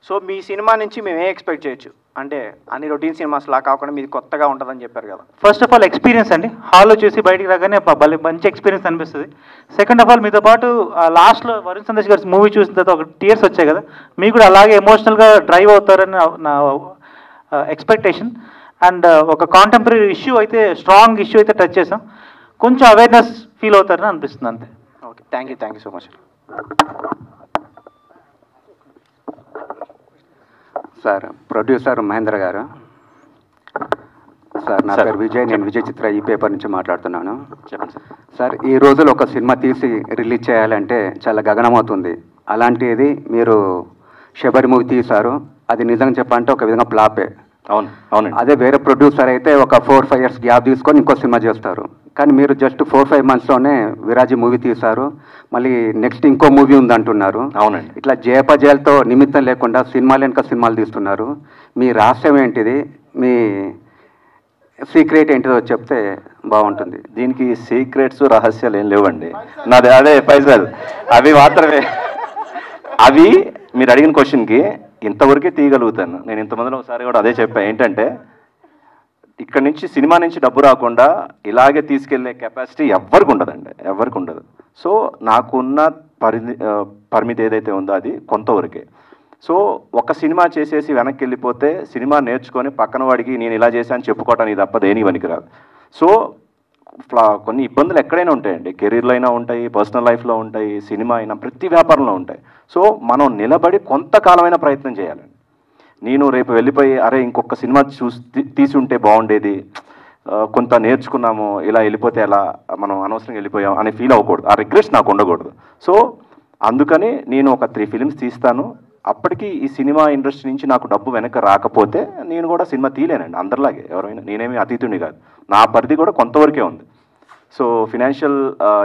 సో మీ సినిమా నుంచి మేము ఏం ఎక్స్పెక్ట్ చేయొచ్చు? అంటే అన్ని రొటీన్ సినిమాస్ లా కాకుండా మీది కొత్తగా ఉంటుందని చెప్పారు కదా. ఫస్ట్ ఆఫ్ ఆల్ ఎక్స్పీరియన్స్ అండి, హాల్లో చూసి బయటికి రాగానే మంచి ఎక్స్పీరియన్స్ అనిపిస్తుంది. సెకండ్ ఆఫ్ ఆల్ మీతో పాటు లాస్ట్లో వరుణ్ సందేశ్ గారి మూవీ చూసిన తర్వాత ఒక టీయర్స్ వచ్చాయి కదా, మీకు కూడా అలాగే ఎమోషనల్గా డ్రైవ్ అవుతారని నా ఎక్స్పెక్టేషన్. అండ్ ఒక కాంటెంపరీ ఇష్యూ అయితే, స్ట్రాంగ్ ఇష్యూ అయితే టచ్ చేసాం, కొంచెం అవేర్నెస్ ఫీల్ అవుతారని అనిపిస్తుంది అంతే. Okay, thank you so much. Sir, producer Mahendra గారు. సార్, నా పేరు విజయ్, నేను విజయ్ చిత్ర ఈ పేపర్ నుంచి మాట్లాడుతున్నాను. చెప్పండి సార్. ఈ రోజులు ఒక సినిమా తీసి రిలీజ్ చేయాలంటే చాలా గగనమవుతుంది. అలాంటిది మీరు శబరి మూవీ తీశారు, అది నిజంగా చెప్పాలంటే ఒక విధంగా ఫ్లాపే. అవునండి. అదే వేరే ప్రొడ్యూసర్ అయితే ఒక 4-5 years గ్యాప్ తీసుకొని ఇంకో సినిమా చేస్తారు. కానీ మీరు జస్ట్ 4-5 monthsలోనే విరాజీ మూవీ తీశారు, మళ్ళీ నెక్స్ట్ ఇంకో మూవీ ఉందంటున్నారు. అవునండి. ఇట్లా జయపజయాలతో నిమిత్తం లేకుండా సినిమాలు వెనుక సినిమాలు తీస్తున్నారు. మీ రహస్యం ఏంటిది, మీ సీక్రెట్ ఏంటిదో చెప్తే బాగుంటుంది. దీనికి సీక్రెట్స్ రహస్యాలు ఏం లేవండి. నాది అదే ఫైజల్, అవి మాత్రమే. అవి మీరు అడిగిన క్వశ్చన్కి ఇంతవరకే తీయగలుగుతాను నేను. ఇంతమందిలో ఒకసారి కూడా అదే చెప్పా, ఏంటంటే ఇక్కడ నుంచి సినిమా నుంచి డబ్బు రాకుండా ఇలాగే తీసుకెళ్లే కెపాసిటీ ఎవరికి ఉండదండి, ఎవరికి ఉండదు. సో నాకున్న పరిమితి ఏదైతే ఉందో అది కొంతవరకే. సో ఒక సినిమా చేసేసి వెనక్కి వెళ్ళిపోతే సినిమా నేర్చుకొని పక్కన వాడికి నేను ఇలా చేశాను చెప్పుకోవటానికి తప్ప దేనికి పనికిరాదు. సో కొన్ని ఇబ్బందులు ఎక్కడైనా ఉంటాయండి, కెరీర్లో అయినా ఉంటాయి, పర్సనల్ లైఫ్లో ఉంటాయి, సినిమా అయినా, ప్రతి వ్యాపారంలో ఉంటాయి. సో మనం నిలబడి కొంతకాలమైన ప్రయత్నం చేయాలండి. నేను రేపు వెళ్ళిపోయి అరే ఇంకొక సినిమా తీసి ఉంటే బాగుండేది, కొంత నేర్చుకున్నాము, ఇలా వెళ్ళిపోతే ఎలా, మనం అనవసరంగా వెళ్ళిపోయాం అని ఫీల్ అవ్వకూడదు. ఆ రిగ్రెట్స్ నాకు ఉండకూడదు. సో అందుకని నేను ఒక 3 films తీస్తాను. అప్పటికి ఈ సినిమా ఇండస్ట్రీ నుంచి నాకు డబ్బు వెనక రాకపోతే నేను కూడా సినిమా తీయలేనండి, అందరిలాగే. ఎవరైనా, నేనేమి అతీతుని కాదు, నా పరిధి కూడా కొంతవరకే ఉంది. సో ఫినాన్షియల్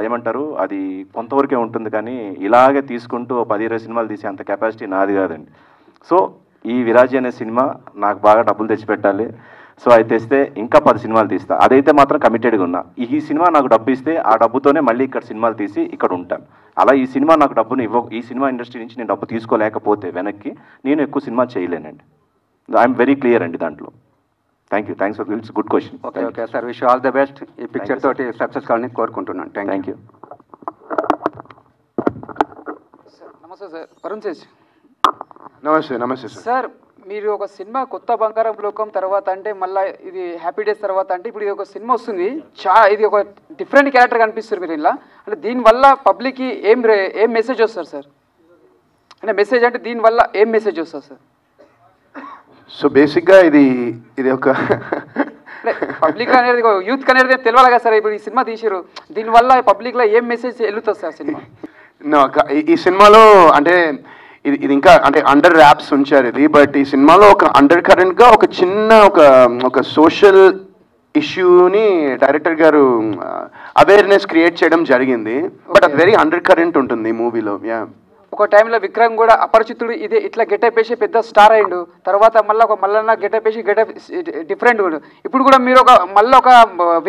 ఏమంటారు, అది కొంతవరకే ఉంటుంది. కానీ ఇలాగే తీసుకుంటూ 10-20 సినిమాలు తీసే అంత కెపాసిటీ నాది కాదండి. సో ఈ విరాజీ అనే సినిమా నాకు బాగా డబ్బులు తెచ్చిపెట్టాలి. సో అది తెస్తే ఇంకా 10 సినిమాలు తీస్తా, అదైతే మాత్రం కమిటెడ్గా ఉన్నా. ఈ సినిమా నాకు డబ్బు ఇస్తే ఆ డబ్బుతోనే మళ్ళీ ఇక్కడ సినిమాలు తీసి ఇక్కడ ఉంటాను. అలా ఈ సినిమా నాకు డబ్బుని ఈ సినిమా ఇండస్ట్రీ నుంచి నేను డబ్బు తీసుకోలేకపోతే వెనక్కి నేను ఎక్కువ సినిమా చేయలేనండి. ఐఎమ్ వెరీ క్లియర్ అండి దాంట్లో. Thanks for it's good question. Okay sir, wish all the best. ఈ పిక్చర్ తోటి సక్సెస్ కావాలని కోరుకుంటున్నాను. Thank you. నమస్తే సార్, వరుణ్ తేజ్. నమస్తే సార్, మీరు ఒక సినిమా కొత్త బంగారం లోకం తర్వాత అంటే మళ్ళీ ఇది హ్యాపీ డేస్ తర్వాత అంటే ఇప్పుడు ఇది ఒక సినిమా వస్తుంది, ఇది ఒక డిఫరెంట్ క్యారెక్టర్ కనిపిస్తారు మీరు ఇలా. అంటే దీనివల్ల పబ్లిక్కి ఏం మెసేజ్ వస్తారు సార్? అంటే మెసేజ్ అంటే దీనివల్ల ఏం మెసేజ్ వస్తుంది సార్? సో బేసిక్గా ఇది ఒక పబ్లిక్ అనేది యూత్ అనేది తెలియాలి కదా సార్. ఇప్పుడు ఈ సినిమా తీసారు, దీనివల్ల పబ్లిక్లో ఏం మెసేజ్ వెళ్తుంది సార్ సినిమా? ఈ సినిమాలో అంటే ఇది ఇంకా అంటే అండర్ ర్యాప్స్ ఉంచారు ఇది. బట్ ఈ సినిమాలో ఒక అండర్ కరెంట్గా ఒక చిన్న ఒక సోషల్ ఇష్యూని డైరెక్టర్ గారు అవేర్నెస్ క్రియేట్ చేయడం జరిగింది. బట్ అది వెరీ అండర్ కరెంట్ ఉంటుంది ఈ మూవీలో. ఒక టైంలో విక్రమ్ కూడా అపరిచితుడు ఇదే ఇట్లా గెటప్ వేసి పెద్ద స్టార్ అయ్యిండు, తర్వాత మళ్ళీ గెటప్ వేసి గెటప్ డిఫరెంట్. ఇప్పుడు కూడా మీరు మళ్ళీ ఒక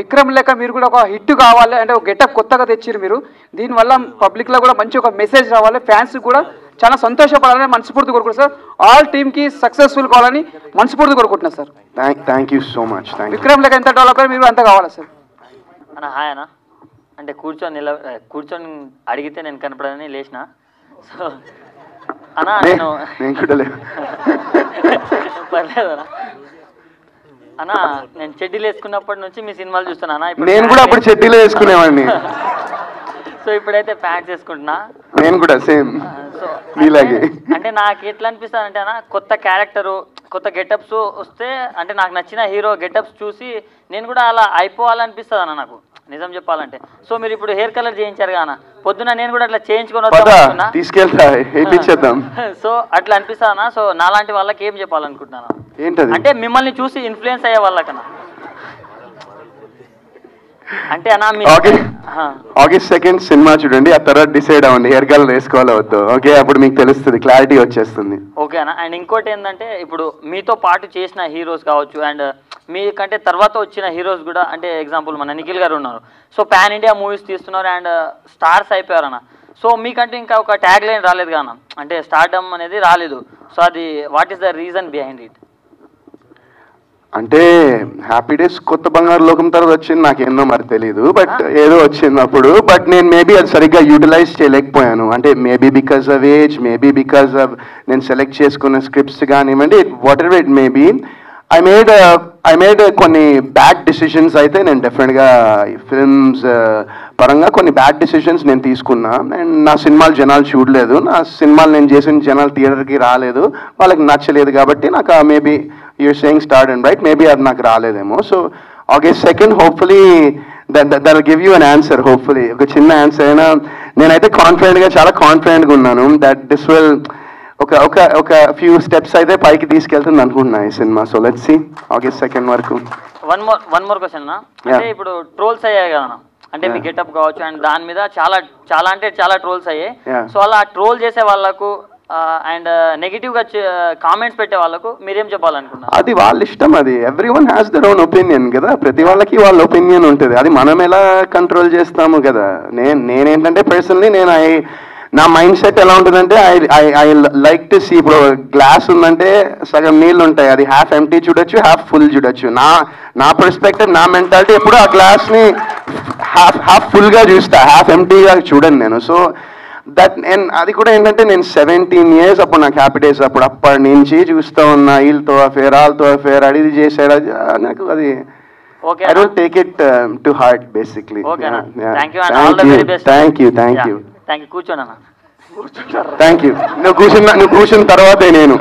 విక్రమ్ లెక్క మీరు కూడా ఒక హిట్ కావాలి అంటే ఒక గెటప్ కొత్తగా తెచ్చిరు మీరు. దీనివల్ల పబ్లిక్లో కూడా మంచి ఒక మెసేజ్ రావాలి, ఫ్యాన్స్ కూడా చాలా సంతోషపడాలని మనస్ఫూర్తి కోరుకుంటున్నాను సార్. ఆల్ టీమ్కి సక్సెస్ఫుల్ కావాలని మనస్ఫూర్తి కోరుకుంటున్నాను sir. Thank you so much. Vikram లెక్క ఎంత డెవలప్ అయ్యి మీరు అంత కావాలి సార్. అన్న హాయ్ అన్న. అంటే కూర్చొని అడిగితే నేను కనపడని లేచిన. సో అన్నా నేను పర్లేదన్నా అన్నా, నేను చెడ్డీలు వేసుకున్నప్పటి నుంచి మీ సినిమాలు చూస్తాను అన్న. నేను కూడా అప్పుడు చెడ్డీలు వేసుకునేవాడిని. సో ఇప్పుడైతే ప్యాంట్స్ వేసుకుంటున్నా. నేను కూడా సేమ్ మీలాగే. అంటే నాకు ఎట్లా అనిపిస్తుంది అంటే అన్న, కొత్త క్యారెక్టరు కొత్త గెటప్స్ వస్తే అంటే నాకు నచ్చిన హీరో గెటప్స్ చూసి నేను కూడా అలా అయిపోవాలనిపిస్తుంది అన్న నాకు, నిజం చెప్పాలంటే. సో మీరు ఇప్పుడు హెయిర్ కలర్ చేయించారు కదా అన్న, పొద్దున నేను కూడా అట్లా చేయించుకొని వద్దాం తీసుకెళ్తాం. సో అట్లా అనిపిస్తుంది అన్న. సో నాలాంటి వాళ్ళకి ఏం చెప్పాలనుకుంటున్నాను ఏంటది అంటే మిమ్మల్ని చూసి ఇన్ఫ్లుయెన్స్ అయ్యే వాళ్ళకన్నా అంటే అన్న August 2nd సినిమా చూడండి, ఆ తర్వాత డిసైడ్ అవ్వండి హెయిర్ కలర్ వేసుకోవాలో వద్దు. ఓకే, అప్పుడు మీకు తెలుస్తుంది, క్లారిటీ వచ్చేస్తుంది. ఓకే అన్న. అండ్ ఇంకోటి ఏంటంటే ఇప్పుడు మీతో పాటు చేసిన హీరోస్ కావచ్చు అండ్ మీకంటే తర్వాత వచ్చిన హీరోస్ కూడా, అంటే ఎగ్జాంపుల్ మన నిఖిల్ గారు ఉన్నారు. సో పాన్ ఇండియా మూవీస్ తీస్తున్నారు అండ్ స్టార్స్ అయిపోయారు అన్న. సో మీకంటే ఇంకా ఒక ట్యాగ్ లైన్ రాలేదు కానా, అంటే స్టార్డమ్ అనేది రాలేదు. సో అది what is the reason behind it? అంటే హ్యాపీ డేస్ కొత్త బంగారు లోకం తర్వాత వచ్చింది నాకేందో మరి తెలియదు, బట్ ఏదో వచ్చింది అప్పుడు. బట్ నేను మేబీ అది సరిగ్గా యూటిలైజ్ చేయలేకపోయాను. అంటే maybe because of age, maybe because of నేను సెలెక్ట్ చేసుకున్న స్క్రిప్ట్స్ కానివ్వండి, what ever it maybe. I made కొన్ని బ్యాడ్ డిసిషన్స్ అయితే నేను డెఫినెట్గా ఫిల్మ్స్ పరంగా కొన్ని బ్యాడ్ డిసిషన్స్ నేను తీసుకున్నా. అండ్ నా సినిమాలు జనాలు చూడలేదు, నా సినిమాలు నేను చేసిన జనాలు థియేటర్కి రాలేదు, వాళ్ళకి నచ్చలేదు. కాబట్టి నాకు maybe you're saying start and right, maybe అది నాకు రాలేదేమో. So August 2nd hopefully that'll give you an answer. hopefully ఒక చిన్న ఆన్సర్ అయినా నేనైతే కాన్ఫిడెంట్గా చాలా కాన్ఫిడెంట్గా ఉన్నాను దట్ దిస్ విల్ ఒక ఫ్యూ స్టెప్స్ అయితే పైకి తీసుకెళ్తుంది అనుకుంటున్నా ఈ సినిమా. So let's see August 2nd వరకు. వన్ మోర్ క్వశ్చన్ అంటే ఇప్పుడు ట్రోల్స్ అయ్యాయి కదా, అంటే మీ గెటప్ కావచ్చు అండ్ దాని మీద చాలా ట్రోల్స్ అయ్యాయి. సో అలా ట్రోల్ చేసే వాళ్ళకు అండ్ నెగిటివ్ గా కామెంట్స్ పెట్టే వాళ్ళకు మీరేం చెప్పాలనుకున్నారు? అది వాళ్ళ ఇష్టం, అది every one has their own opinion కదా, ప్రతి వాళ్ళకి వాళ్ళ ఒపీనియన్ ఉంటుంది. అది మనం ఎలా కంట్రోల్ చేస్తాము కదా. నేనేంటంటే పర్సనలీ నా మైండ్ సెట్ ఎలా ఉంటుందంటే ఐ లైక్ టు సీ, ఇప్పుడు గ్లాస్ ఉందంటే సగం నీళ్ళు ఉంటాయి, అది హాఫ్ ఎంటీ చూడొచ్చు, హాఫ్ ఫుల్ చూడొచ్చు. నా పర్స్పెక్టివ్, నా మెంటాలిటీ ఎప్పుడు ఆ గ్లాస్ని హాఫ్ ఫుల్గా చూస్తా, హాఫ్ ఎంటీగా చూడండి నేను. సో అది కూడా ఏంటంటే నేను 17 years అప్పుడు నాకు హ్యాపీ డేస్ అప్పటి నుంచి చూస్తూ ఉన్నా, వీళ్ళతో అఫేర్ వాళ్ళతో అఫేర్ అది చేసాడు, నాకు అది I don't take it to heart basically. Thank you కూర్చోనా? Thank you. నువ్వు కూర్చున్న తర్వాతే నేను.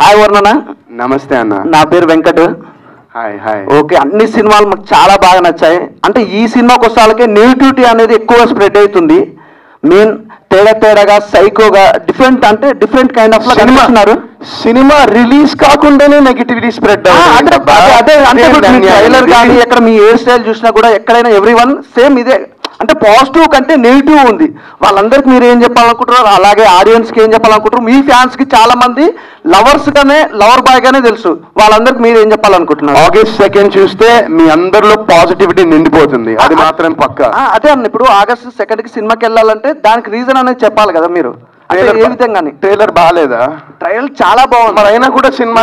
హాయ్ వర్ణన. నమస్తే అన్న. నా పేరు వెంకట్. హాయ్. ఓకే, అన్ని సినిమాలు మాకు చాలా బాగా నచ్చాయి. అంటే ఈ సినిమాకి వస్తాలకే నెగిటివిటీ అనేది ఎక్కువ స్ప్రెడ్ అవుతుంది. మెయిన్ తేడాగా సైకోగా different kind of cinema release కాకుండానే నెగిటివిటీ స్ప్రెడ్ ట్రైలర్ కానీ ఎక్కడ మీ హెయిర్ స్టైల్ చూసినా కూడా ఎక్కడైనా ఎవ్రీవన్ సేమ్ ఇదే. అంటే పాజిటివ్ కంటే నెగిటివ్ ఉంది. వాళ్ళందరికీ మీరు ఏం చెప్పాలనుకుంటున్నారు, అలాగే ఆడియన్స్కి ఏం చెప్పాలనుకుంటారు? మీ ఫ్యాన్స్కి చాలా మంది లవర్ బాయ్ గానే తెలుసు, వాళ్ళందరికీ మీరు ఏం చెప్పాలనుకుంటున్నారు? August 2nd చూస్తే మీ అందరిలో పాజిటివిటీ నిండిపోతుంది, అది మాత్రం పక్కా. అదే అన్న, ఇప్పుడు August 2nd సినిమాకి వెళ్ళాలంటే దానికి రీజన్ అనేది చెప్పాలి కదా మీరు. ఏ విధంగా? ట్రైలర్ బాగాలేదా? ట్రైలర్ చాలా బాగుంది, మరి అయినా కూడా సినిమా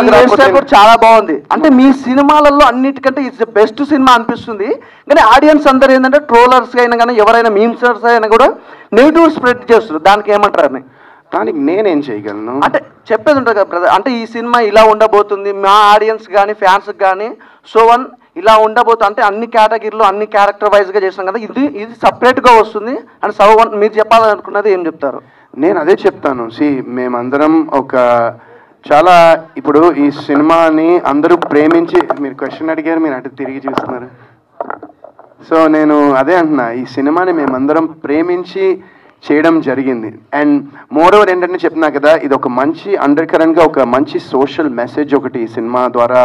కూడా చాలా బాగుంది. అంటే మీ సినిమాలలో అన్నిటికంటే ఇట్స్ ద బెస్ట్ సినిమా అనిపిస్తుంది. కానీ ఆడియన్స్ అందరూ ఏంటంటే ట్రోలర్స్ అయినా కానీ ఎవరైనా మీమ్సర్స్ అయినా కూడా నెగిటివ్ స్ప్రెడ్ చేస్తారు. దానికి ఏమంటారు అని? దానికి నేనేం చేయగలను? అంటే చెప్పేది ఉంటుంది కదా బ్రదర్, అంటే ఈ సినిమా ఇలా ఉండబోతుంది, మా ఆడియన్స్ కానీ ఫ్యాన్స్ కానీ ఇలా ఉండబోతుంది, అంటే అన్ని కేటగిరీలో అన్ని క్యారెక్టర్ వైజ్గా చేసినాం కదా, ఇది సపరేట్గా వస్తుంది అని మీరు చెప్పాలనుకున్నది ఏం చెప్తారు? నేను అదే చెప్తాను. మేమందరం చాలా ఇప్పుడు ఈ సినిమాని అందరూ ప్రేమించి, మీరు క్వశ్చన్ అడిగారు, మీరు అటు తిరిగి చూస్తున్నారు. సో నేను అదే అంటున్నా, ఈ సినిమాని మేమందరం ప్రేమించి చేయడం జరిగింది. అండ్ మోర్ ఓవర్ ఏంటంటే చెప్తున్నా కదా, ఇది ఒక మంచి అండర్ కరెంట్గా ఒక మంచి సోషల్ మెసేజ్ ఒకటి ఈ సినిమా ద్వారా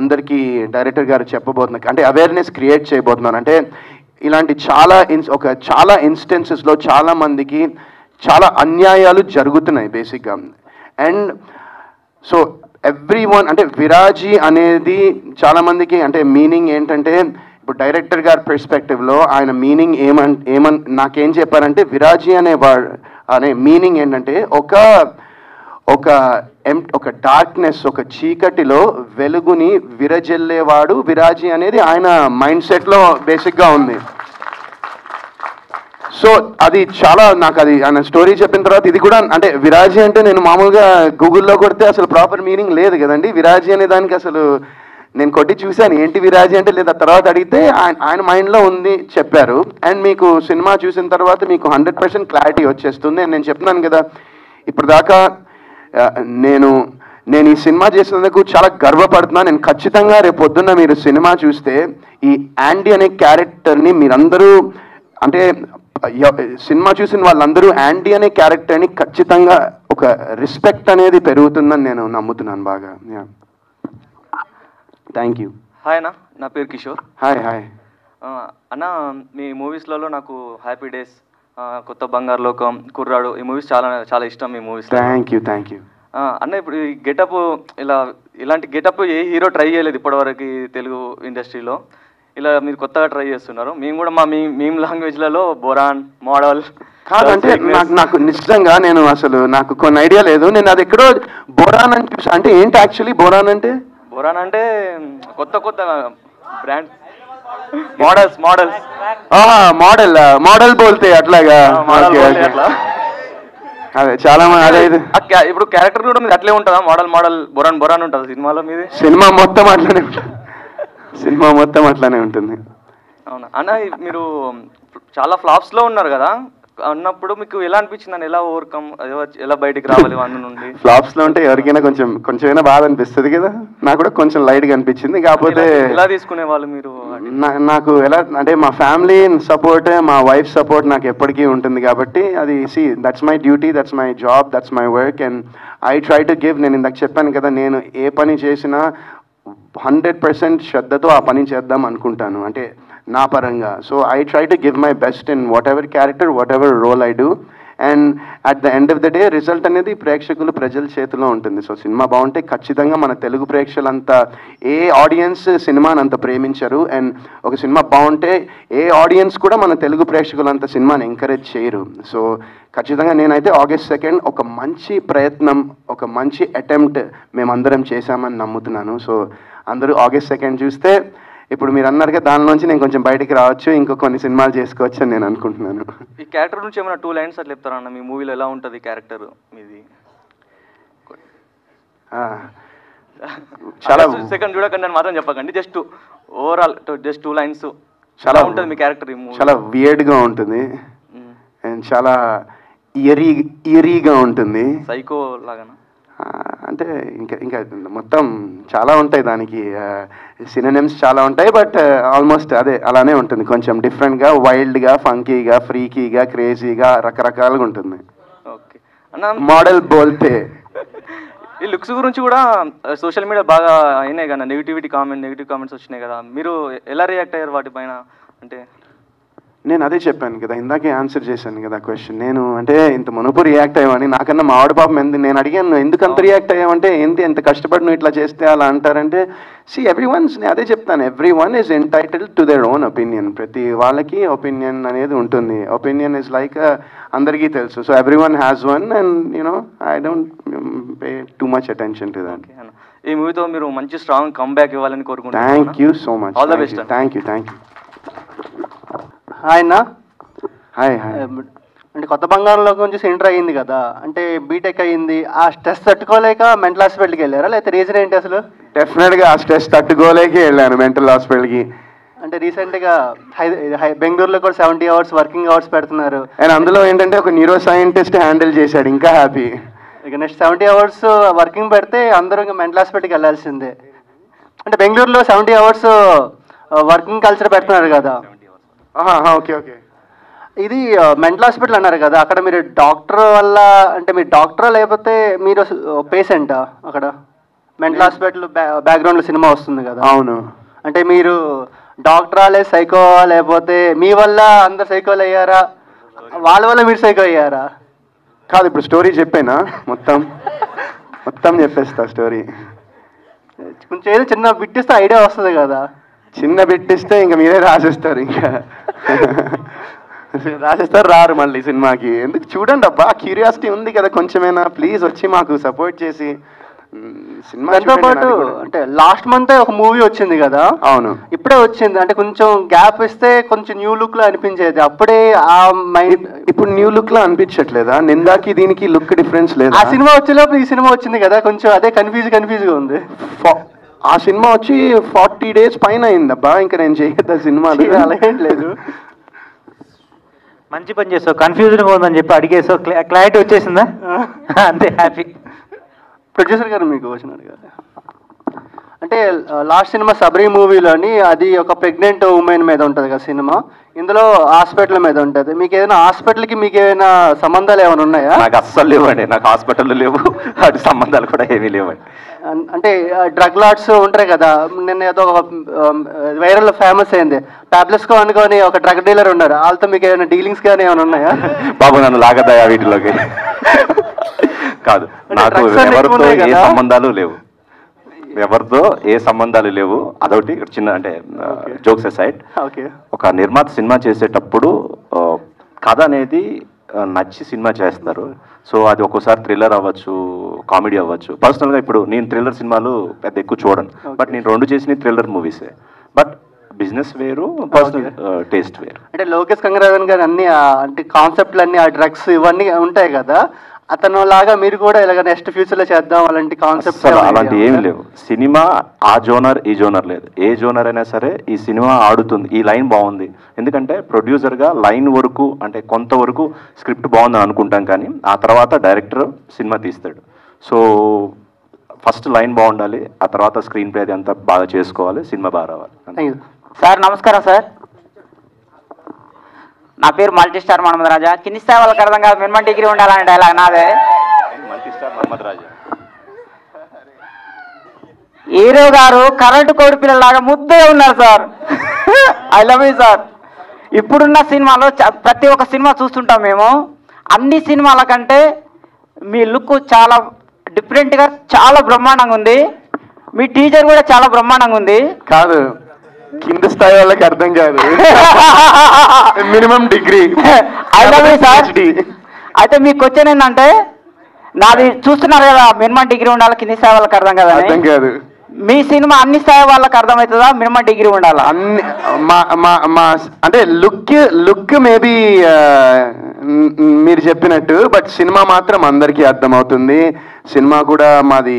అందరికీ డైరెక్టర్ గారు చెప్పబోతున్నారు, అంటే అవేర్నెస్ క్రియేట్ చేయబోతున్నారు. అంటే ఇలాంటి చాలా ఇన్స్టెన్సెస్లో చాలా మందికి చాలా అన్యాయాలు జరుగుతున్నాయి బేసిక్గా. అండ్ సో ఎవ్రీ వన్, అంటే విరాజీ అనేది చాలామందికి అంటే మీనింగ్ ఏంటంటే, ఇప్పుడు డైరెక్టర్ గారి పర్స్పెక్టివ్లో ఆయన మీనింగ్ నాకేం చెప్పారంటే, విరాజీ అనే మీనింగ్ ఏంటంటే ఒక డార్క్నెస్, ఒక చీకటిలో వెలుగుని విరజల్లేవాడు విరాజీ అనేది ఆయన మైండ్ సెట్లో బేసిక్గా ఉంది. సో అది చాలా నాకు అది ఆయన స్టోరీ చెప్పిన తర్వాత ఇది కూడా, అంటే విరాజీ అంటే నేను మామూలుగా గూగుల్లో కొడితే అసలు ప్రాపర్ మీనింగ్ లేదు కదండి విరాజీ అనే దానికి. అసలు నేను కొట్టి చూశాను ఏంటి విరాజీ అంటే, లేదా తర్వాత అడిగితే ఆయన మైండ్లో ఉంది చెప్పారు. అండ్ మీకు సినిమా చూసిన తర్వాత మీకు 100% క్లారిటీ వచ్చేస్తుంది. నేను చెప్తున్నాను కదా, ఇప్పుడు దాకా నేను ఈ సినిమా చేసినందుకు చాలా గర్వపడుతున్నాను. నేను ఖచ్చితంగా రేపు పొద్దున్న మీరు సినిమా చూస్తే ఈ యాండీ అనే క్యారెక్టర్ని మీరందరూ, అంటే సినిమా చూసిన వాళ్ళందరూ యాండీ అనే క్యారెక్టర్ని ఖచ్చితంగా ఒక రెస్పెక్ట్ అనేది పెరుగుతుందని నేను నమ్ముతున్నాను బాగా. Thank you. హాయ్ అన్న, నా పేరు కిషోర్. హాయ్. అన్న, మీ మూవీస్లలో నాకు హ్యాపీ డేస్, కొత్త బంగారు లోకం, కుర్రాడు, ఈ మూవీస్ చాలా చాలా ఇష్టం. మీ మూవీస్ థ్యాంక్ యూ. అన్న, ఇప్పుడు ఈ గెటప్ ఇలాంటి గెటప్ ఏ హీరో ట్రై చేయలేదు ఇప్పటివరకు తెలుగు ఇండస్ట్రీలో. ఇలా మీరు కొత్తగా ట్రై చేస్తున్నారు. మేము కూడా మా మీమ్ లాంగ్వేజ్లలో బొరాన్, మోడల్, కాదంటే నాకు నిజంగా నేను అసలు నాకు కొన్ని ఐడియా లేదు. నేను అది ఎక్కడో బోరాన్ అని చూసా. అంటే ఏంటి యాక్చువల్లీ బోరాన్ అంటే? బోరాన్ అంటే కొత్త కొత్త బ్రాండ్ మోడల్ బోల్తే అట్లాగా. అదే చాలా మంది అదే ఇప్పుడు క్యారెక్టర్ కూడా మీది అట్లే ఉంటుందా? మోడల్ బొరాన్ ఉంటుంది సినిమాలో మీది? సినిమా మొత్తం అట్లానే ఉంటుంది. అవునా అన్న, మీరు చాలా ఫ్లాప్స్ లో ఉన్నారు కదా, అన్నప్పుడు మీకు ఎలా అనిపించింది అని, ఎలా ఓవర్కమ్, ఎలా బయటికి రావాలి వన్ నుండి? ఫ్లాప్స్ లో ఉంటే ఎవరికైనా కొంచెమైనా బాధ అనిపిస్తుంది కదా. నాకు కూడా కొంచెం లైట్ గా అనిపించింది. కాకపోతే ఎలా తీసుకునే వాళ్ళు మీరు? నాకు ఎలా అంటే మా ఫ్యామిలీ సపోర్ట్, మా వైఫ్ సపోర్ట్ నాకు ఎప్పటికీ ఉంటుంది కాబట్టి అది that's my duty, that's my job, that's my work and I try to give. నేను ఇందాక చెప్పాను కదా, నేను ఏ పని చేసినా 100% శ్రద్ధతో ఆ పని చేద్దాం అనుకుంటాను, అంటే నా పరంగా. So I try to give my best in whatever character, whatever role I do. And at the end of the day result అనేది ప్రజల చేతిలో ఉంటుంది. సో సినిమా బాగుంటే ఖచ్చితంగా మన తెలుగు ప్రేక్షకులంతా, ఏ ఆడియన్స్ సినిమాని అంత ప్రేమించరు, అండ్ ఒక సినిమా బాగుంటే ఏ ఆడియన్స్ కూడా మన తెలుగు ప్రేక్షకులంత సినిమాని ఎంకరేజ్ చేయరు. సో ఖచ్చితంగా నేనైతే August 2 ఒక మంచి ప్రయత్నం, ఒక మంచి అటెంప్ట్ మేమందరం చేశామని నమ్ముతున్నాను. సో అందరూ August 2 చూస్తే, ఇప్పుడు మీరు అన్నారుగా దానిలోంచి నేను కొంచెం బయటికి రావచ్చు, ఇంకో కొన్ని సినిమాలు చేసుకోవచ్చు అని నేను అనుకుంటున్నాను. ఈ క్యారెక్టర్ నుంచి ఏమైనా 2 లైన్స్ అట్లా చెప్తారన్న? మీ మూవీలో ఎలా ఉంటుంది క్యారెక్టర్ మీది? చాలా సెకండ్ చూడకండి అని మాత్రం చెప్పకండి, జస్ట్ ఓవరాల్ జస్ట్ 2 లైన్స్. చాలా ఉంటుంది మీ క్యారెక్టర్. చాలా వియర్డ్గా ఉంటుంది అండ్ చాలా ఇయరీగా ఉంటుంది. సైకో లాగా అంటే ఇంకా మొత్తం చాలా ఉంటాయి, దానికి సినోనిమ్స్ చాలా ఉంటాయి. బట్ ఆల్మోస్ట్ అదే అలానే ఉంటుంది, కొంచెం డిఫరెంట్గా, వైల్డ్గా, ఫంకీగా, ఫ్రీకీగా, క్రేజీగా, రకరకాలుగా ఉంటుంది. ఓకే, మోడల్ బోల్తే. ఈ లుక్స్ గురించి కూడా సోషల్ మీడియా బాగా అయినాయి కదా, నెగిటివ్ కామెంట్స్ వచ్చినాయి కదా, మీరు ఎలా రియాక్ట్ అయ్యారు వాటిపైన? అంటే నేను అదే చెప్పాను కదా, ఇందాకే ఆన్సర్ చేశాను కదా క్వశ్చన్. నేను అంటే ఇంత మునుపు రియాక్ట్ అయ్యామని, నాకన్నా మా ఆవిడ పాపం నేను అడిగాను ఎందుకు అంత రియాక్ట్ అయ్యామంటే, ఎంత కష్టపడి నువ్వు ఇట్లా చేస్తే అలా అంటారంటే, నేను అదే చెప్తాను, everyone is entitled to their own opinion. ప్రతి వాళ్ళకి ఒపీనియన్ అనేది ఉంటుంది. ఒపీనియన్ ఇస్ లైక్ అందరికీ తెలుసు. So everyone has one and you know I don't pay too much attention to that. ఈ మూవీతో మీరు మంచి స్ట్రాంగ్ కమ్బ్యాక్ ఇవ్వాలని కోరుకుంటున్నాను. Thank you so much. All the best. Thank you. Hi అన్న. హాయ్. అంటే కొత్త బంగారంలో కొంచెం ఎంటర్ అయ్యింది కదా, అంటే బీటెక్ అయ్యింది, ఆ స్ట్రెస్ తట్టుకోలేక మెంటల్ హాస్పిటల్కి వెళ్ళారా, లేకపోతే రీజన్ ఏంటి అసలు? డెఫినెట్గా ఆ స్ట్రెస్ తట్టుకోలేకే వెళ్ళాను మెంటల్ హాస్పిటల్కి. అంటే రీసెంట్గా బెంగళూరులో కూడా 70 hours వర్కింగ్ అవర్స్ పెడుతున్నారు. అండ్ అందులో ఏంటంటే ఒక న్యూరో సైంటిస్ట్ హ్యాండిల్ చేశాడు, ఇంకా హ్యాపీ. ఇక నెక్స్ట్ 70 hours వర్కింగ్ పెడితే అందరూ ఇంకా మెంటల్ హాస్పిటల్కి వెళ్ళాల్సిందే. అంటే బెంగళూరులో 70 hours వర్కింగ్ కల్చర్ పెడుతున్నారు కదా. ఓకే. ఇది మెంటల్ హాస్పిటల్ అన్నారు కదా, అక్కడ మీరు డాక్టర్ వల్ల, అంటే మీరు డాక్టరా లేకపోతే మీరు పేషెంటా? అక్కడ మెంటల్ హాస్పిటల్ బ్యాక్గ్రౌండ్లో సినిమా వస్తుంది కదా. అవును. అంటే మీరు డాక్టరా లేదు సైకో, లేకపోతే మీ వల్ల అందరు సైకోలు అయ్యారా, వాళ్ళ వల్ల మీరు సైకో అయ్యారా? కాదు, ఇప్పుడు స్టోరీ చెప్పేనా? మొత్తం చెప్పేస్తా స్టోరీ. కొంచెం ఏదో చిన్న బిట్టిస్తే ఐడియా వస్తుంది కదా. చిన్న బిట్టిస్తే ఇంకా మీరే రాసేస్తారు, రారు మళ్ళీ సినిమాకి. ఎందుకు చూడండి అబ్బా, క్యూరియాసిటీ ఉంది కదా కొంచెమైనా, ప్లీజ్ వచ్చి మాకు సపోర్ట్ చేసి సినిమా. దాంతో పాటు అంటే లాస్ట్ మంత్ ఒక మూవీ వచ్చింది కదా. అవును, ఇప్పుడే వచ్చింది. అంటే కొంచెం గ్యాప్ ఇస్తే కొంచెం న్యూ లుక్ లో అనిపించేది, అప్పుడే ఆ మైండ్. ఇప్పుడు న్యూ లుక్ లో అనిపించట్లేదా? నిందాకి దీనికి లుక్ డిఫరెన్స్ లేదా? ఆ సినిమా వచ్చేలోపు ఈ సినిమా వచ్చింది కదా, కొంచెం అదే కన్ఫ్యూజ్ గా ఉంది. ఆ సినిమా వచ్చి 40 days పైన అయిందబ్బా, ఇంకా నేను చేయొద్దా సినిమాలు? అలాగేం లేదు, మంచి పని చేస్తావు. కన్ఫ్యూజన్గా ఉందని చెప్పి అడిగేసావు, క్లారిటీ వచ్చేసిందా? అంతే, హ్యాపీ. ప్రొడ్యూసర్ గారు మీకు క్వశ్చన్ అడిగారు. అంటే లాస్ట్ సినిమా సబరీ మూవీలోని అది ఒక ప్రెగ్నెంట్ ఉమెన్ మీద ఉంటుంది కదా సినిమా, ఇందులో హాస్పిటల్ మీద ఉంటుంది. మీకు ఏదైనా హాస్పిటల్కి మీకు ఏమైనా సంబంధాలు ఏమైనా ఉన్నాయా? నాకు అస్సలు లేవండి, నాకు హాస్పిటల్ లేవు, అటు సంబంధాలు కూడా ఏమీ లేవండి. అంటే డ్రగ్ లాట్స్ ఉంటాయి కదా, నిన్న ఏదో ఒక వైరల్ ఫేమస్ అయింది, టాబ్లెట్స్కో అనుకొని ఒక డ్రగ్ డీలర్ ఉన్నారు, వాళ్ళతో మీకు ఏమైనా డీలింగ్స్ కానీ ఏమైనా ఉన్నాయా? బాబు నన్ను లాగదయా వీటిలోకి. కాదు, నాకు ఎవరితో ఏ సంబంధాలు లేవు, ఎవరితో ఏ సంబంధాలు లేవు. అదొకటి చిన్న, అంటే జోక్స్ అసైడ్, ఒక నిర్మాత సినిమా చేసేటప్పుడు కథ అనేది నచ్చి సినిమా చేస్తారు. సో అది ఒక్కోసారి థ్రిల్లర్ అవ్వచ్చు, కామెడీ అవ్వచ్చు. పర్సనల్గా ఇప్పుడు నేను థ్రిల్లర్ సినిమాలు పెద్ద ఎక్కువ చూడను, బట్ నేను 2 చేసిన థ్రిల్లర్ మూవీసే. బట్ బిజినెస్ వేరు, పర్సనల్ టేస్ట్ వేరు. అంటే లోకేష్ కంగరాజన్ గారు అన్ని అంటే కాన్సెప్ట్లు అన్ని, ఆ డ్రగ్స్ ఇవన్నీ ఉంటాయి కదా, అతను లాగా మీరు కూడా ఇలాగ నెక్స్ట్ ఫ్యూచర్లో చేద్దాం అలాంటి కాన్సెప్ట్స్? అలాంటి ఏమి లేవు. సినిమా ఆ జోనర్ ఈ జోనర్ లేదు, ఏ జోనర్ అయినా సరే ఈ సినిమా ఆడుతుంది. ఈ లైన్ బాగుంది, ఎందుకంటే ప్రొడ్యూసర్గా లైన్ వరకు అంటే కొంతవరకు స్క్రిప్ట్ బాగుందని అనుకుంటాం, కానీ ఆ తర్వాత డైరెక్టర్ సినిమా తీస్తాడు. సో ఫస్ట్ లైన్ బాగుండాలి, ఆ తర్వాత స్క్రీన్ ప్లే అది అంతా బాగా చేసుకోవాలి, సినిమా బాగా రావాలి. సార్ నమస్కారం సార్, నా పేరు మల్టీ స్టార్ మహమ్మద్ రాజా. కింది స్థాయి వాళ్ళకి అర్థం కాదు, మినిమం డిగ్రీ ఉండాలని డైలాగ్ నాదే. మల్టీ స్టార్ మహమ్మద్ రాజా. హీరో గారు కరెంటు కోడి పిల్లలాగా ముద్దగా ఉన్నారు sir. I love you sir. ఇప్పుడున్న సినిమాలో ప్రతి ఒక్క సినిమా చూస్తుంటాం మేము, అన్ని సినిమాల కంటే మీ లుక్ చాలా డిఫరెంట్గా చాలా బ్రహ్మాండంగా ఉంది. మీ టీచర్ కూడా చాలా బ్రహ్మాండంగా ఉంది. కాదు, కింద స్థాయి వాళ్ళకి అర్థం కాదు, minimum degree. I love you sir. అయితే మీ క్వశ్చన్ ఏంటంటే, నాది చూస్తున్నారు కదా, మినిమం డిగ్రీ ఉండాలి, కింది స్థాయి వాళ్ళకి అర్థం కదా. అర్థం కాదు. మీ సినిమా అన్ని స్థాయి వాళ్ళకి అర్థమవుతుందా, మినిమం డిగ్రీ ఉండాలా? అన్ని మా అంటే లుక్ మేబీ మీరు చెప్పినట్టు, బట్ సినిమా మాత్రం అందరికీ అర్థమవుతుంది. సినిమా కూడా మాది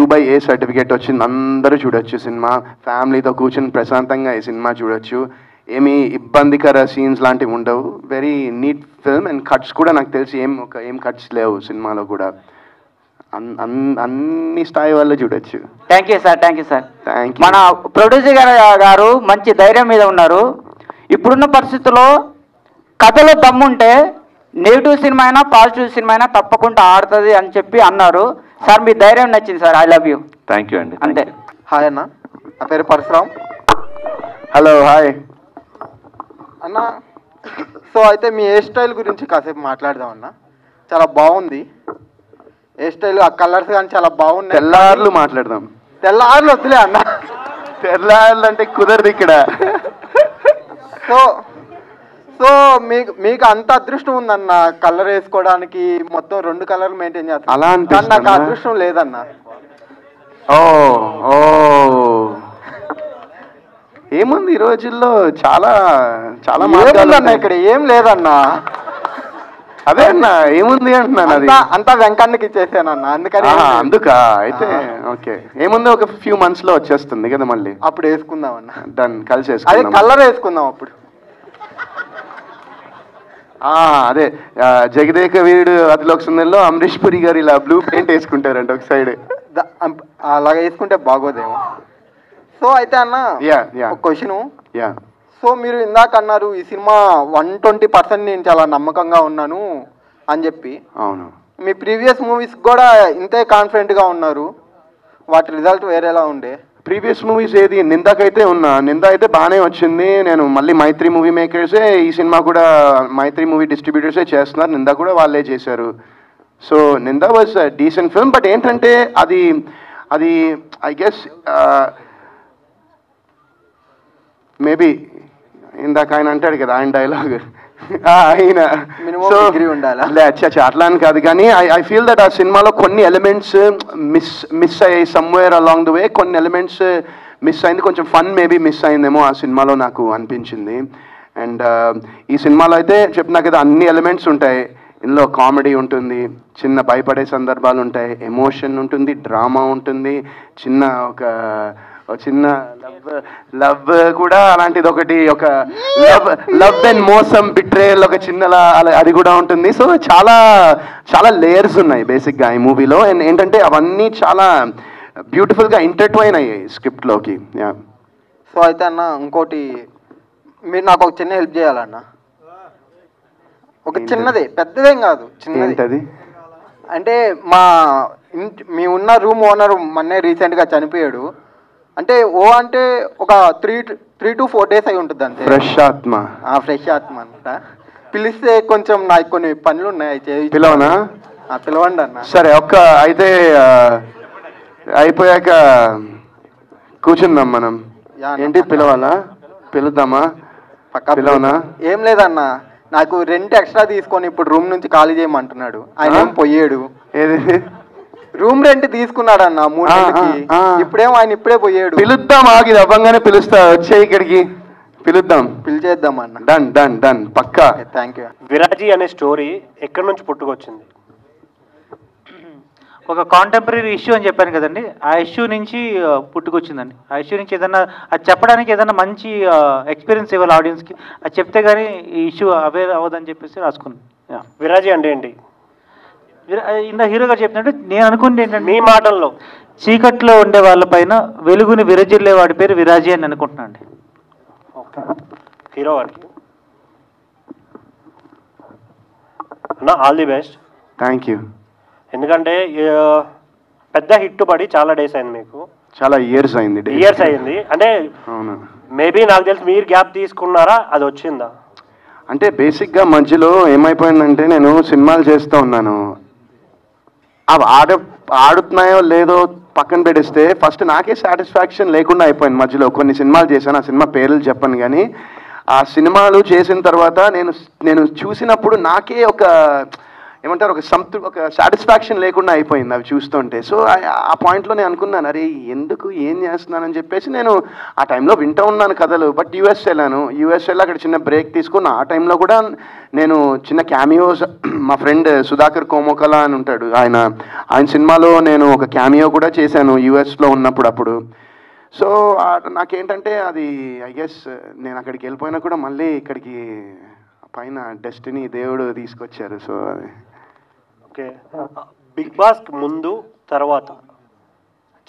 U/A సర్టిఫికేట్ వచ్చింది, అందరూ చూడొచ్చు సినిమా. ఫ్యామిలీతో కూర్చొని ప్రశాంతంగా ఈ సినిమా చూడొచ్చు, ఏమీ ఇబ్బందికర సీన్స్ లాంటివి ఉండవు. Very neat film. And cuts కూడా నాకు తెలిసి ఏం కట్స్ లేవు సినిమాలో కూడా. అన్ని స్థాయి వాళ్ళు చూడొచ్చు. Thank you sir, thank you sir. Thank you. మన ప్రొడ్యూసర్ గారు మంచి ధైర్యం మీద ఉన్నారు. ఇప్పుడున్న పరిస్థితుల్లో కథలో దమ్ముంటే నెగిటివ్ సినిమా అయినా పాజిటివ్ సినిమా అయినా తప్పకుండా ఆడుతుంది అని చెప్పి అన్నారు సార్. మీ ధైర్యం నచ్చింది sir. I love you. Thank you అండి. అంతే. హాయ్ అన్న, నా పేరు పరశురామ్. హలో, హాయ్ అన్న. సో అయితే మీ హెయిర్ స్టైల్ గురించి కాసేపు మాట్లాడదాం అన్న. చాలా బాగుంది హెయిర్ స్టైల్, ఆ కలర్స్ కానీ చాలా బాగున్నాయి. తెల్లార్లు మాట్లాడదాం. తెల్లార్లు వద్దులే అన్న, తెల్లార్లు అంటే కుదరదు ఇక్కడ. సో మీకు అంత అదృష్టం ఉందన్న కలర్ వేసుకోవడానికి, మొత్తం 2 కలర్లు మెయింటైన్ చేస్తాను. అలా కానీ నాకు అదృష్టం లేదన్న. ఓ ఏముంది ఈ రోజుల్లో, చాలా చాలా ఏముందన్న ఇక్కడ, ఏం లేదన్నా. అదే అన్న, ఏముంది అంటున్నాను. అది అంతా వెంకన్నకి ఇచ్చేసానన్న, అందుకని. అందుకా అయితే ఓకే. ఏముంది, ఒక ఫ్యూ మంత్స్ లో వచ్చేస్తుంది కదా మళ్ళీ, అప్పుడు వేసుకుందాం అన్న. డన్, కలిసి అదే వేసుకుందాం. కలర్ వేసుకుందాం అప్పుడు. అదే జగదేక వీరుడు అతిలోక సుందరిలో అమరీష్ పురి గారు ఇలా బ్లూ పెయింట్ వేసుకుంటారంట ఒక సైడ్. అలాగ వేసుకుంటే బాగోదేమో. సో అయితే అన్న ఒక క్వశ్చన్. సో మీరు ఇందాక అన్నారు ఈ సినిమా 120% నేను చాలా నమ్మకంగా ఉన్నాను అని చెప్పి. అవును. మీ ప్రీవియస్ మూవీస్ కూడా ఇంతే కాన్ఫిడెంట్గా ఉన్నారు, వాటి రిజల్ట్ వేరేలా ఉండే. ప్రీవియస్ మూవీస్ ఏది, నిందాకైతే ఉన్నా, నింద అయితే బాగానే వచ్చింది. నేను మళ్ళీ మైత్రి మూవీ మేకర్సే ఈ సినిమా కూడా, మైత్రి మూవీ డిస్ట్రిబ్యూటర్సే చేస్తున్నారు, నింద కూడా వాళ్ళే చేశారు. సో నింద వాజ్ డీసెంట్ ఫిల్మ్. బట్ ఏంటంటే అది ఐ గెస్ మేబీ ఇందాక ఆయన అంటాడు కదా, ఆయన డైలాగ్ ఆయన అట్లా అని కాదు, కానీ ఐ ఫీల్ దట్ ఆ సినిమాలో కొన్ని ఎలిమెంట్స్ మిస్ అయ్యాయి సమ్వేర్ అలాంగ్ ద వే. కొన్ని ఎలిమెంట్స్ మిస్ అయింది, కొంచెం ఫన్ మేబీ మిస్ అయిందేమో ఆ సినిమాలో నాకు అనిపించింది. అండ్ ఈ సినిమాలో అయితే చెప్పినా కదా, అన్ని ఎలిమెంట్స్ ఉంటాయి. ఇందులో కామెడీ ఉంటుంది, చిన్న భయపడే సందర్భాలు ఉంటాయి, ఎమోషన్ ఉంటుంది, డ్రామా ఉంటుంది, చిన్న లవ్ కూడా అలాంటిది ఒకటి, ఒక లవ్ అండ్ మోసం బిట్రేయల్ ఒక చిన్న అది కూడా ఉంటుంది. సో చాలా చాలా లేయర్స్ ఉన్నాయి బేసిక్గా ఈ మూవీలో. అండ్ ఏంటంటే అవన్నీ చాలా బ్యూటిఫుల్గా ఇంటర్ట్వైన్ అయ్యాయి స్క్రిప్ట్లోకి. సో అయితే అన్న ఇంకోటి, మీరు నాకు ఒక చిన్న హెల్ప్ చేయాలన్న. ఒక చిన్నదే, పెద్దదేం కాదు, చిన్నది. అంటే మీ ఉన్న రూమ్ ఓనర్ మొన్నే రీసెంట్గా చనిపోయాడు. అంటే అంటే ఒక 3 to 4 days అయి ఉంటుంది అంతే. ఫ్రెష్ ఆత్మ అంట. పిలిస్తే కొంచెం నాకు కొన్ని పనులు ఉన్నాయి. పిలవనా? పిలవండి అన్న. సరే, అయితే అయిపోయాక కూర్చుందాం మనం. ఏంటి పిలవాలా? పిలుద్దామా? పిలవనా? ఏం లేదన్న, నాకు రెంట్ ఎక్స్ట్రా తీసుకొని ఇప్పుడు రూమ్ నుంచి ఖాళీ చేయమంటున్నాడు. ఆయన ఏం పోయాడు, రూమ్ రెంట్ తీసుకున్నాడు అన్న 3 నెలలకి. ఇప్పుడేమో ఆయన ఇప్పుడే పోయాడు. పిలుద్దాం, ఆగి అవ్వంగానే పిలుస్తా, వచ్చే ఇక్కడికి పిలుద్దాం, పిలిచేద్దాం అన్న. డన్ డన్ డన్ పక్కా. Thank you. విరాజీ అనే స్టోరీ ఎక్కడి నుంచి పుట్టుకొచ్చింది? ఒక కాంటెంపరీ ఇష్యూ అని చెప్పాను కదండి, ఆ ఇష్యూ నుంచి పుట్టుకొచ్చిందండి. ఆ ఇష్యూ నుంచి ఏదన్నా అది చెప్పడానికి ఏదన్నా మంచి ఎక్స్పీరియన్స్ ఇవ్వాలి ఆడియన్స్కి, అది చెప్తే కానీ ఈ ఇష్యూ అవేర్ అవ్వదని చెప్పేసి రాసుకున్నాను. విరాజీ అంటే ఏంటి? ఇందా హీరో గారు చెప్పినట్టు నేను అనుకుంటే ఏంటంటే, మీ మాటల్లో చీకట్లో ఉండే వాళ్ళపైన వెలుగుని విరజిల్లే వాడి పేరు విరాజీ అని అనుకుంటున్నాను అండి. హీరో గారికి అన్న all the best. Thank you. ఎందుకంటే పెద్ద హిట్ పడి చాలా డేస్ అయింది, మీకు చాలా ఇయర్స్ అయింది. ఇయర్స్ అయింది అంటే అవును. మేబీ నాకు తెలిసి మీరు గ్యాప్ తీసుకున్నారా, అది వచ్చిందా? అంటే బేసిక్గా మధ్యలో ఏమైపోయిందంటే, నేను సినిమాలు చేస్తూ ఉన్నాను, అవి ఆడుతున్నాయో లేదో పక్కన పెడిస్తే ఫస్ట్ నాకే సాటిస్ఫాక్షన్ లేకుండా అయిపోయింది. మధ్యలో కొన్ని సినిమాలు చేశాను, ఆ సినిమా పేర్లు చెప్పను, కానీ ఆ సినిమాలు చేసిన తర్వాత నేను చూసినప్పుడు నాకే ఒక ఏమంటారు, ఒక సాటిస్ఫాక్షన్ లేకుండా అయిపోయింది అవి చూస్తుంటే. సో ఆ పాయింట్లో నేను అనుకున్నాను, అరే ఎందుకు ఏం చేస్తున్నానని చెప్పేసి నేను ఆ టైంలో వింటూ ఉన్నాను కథలు. బట్ యూఎస్ వెళ్ళాను, అక్కడ చిన్న బ్రేక్ తీసుకుని ఆ టైంలో కూడా నేను చిన్న క్యామియోస్, మా ఫ్రెండ్ సుధాకర్ కోమోకలా అని ఉంటాడు, ఆయన సినిమాలో నేను ఒక క్యామియో కూడా చేశాను యూఎస్లో ఉన్నప్పుడు అప్పుడు. సో నాకేంటంటే అది ఐ గెస్ నేను అక్కడికి వెళ్ళిపోయినా కూడా మళ్ళీ ఇక్కడికి పైన డెస్టినీ దేవుడు తీసుకొచ్చారు. సో అది ఓకే. బిగ్ బాస్ ముందు తర్వాత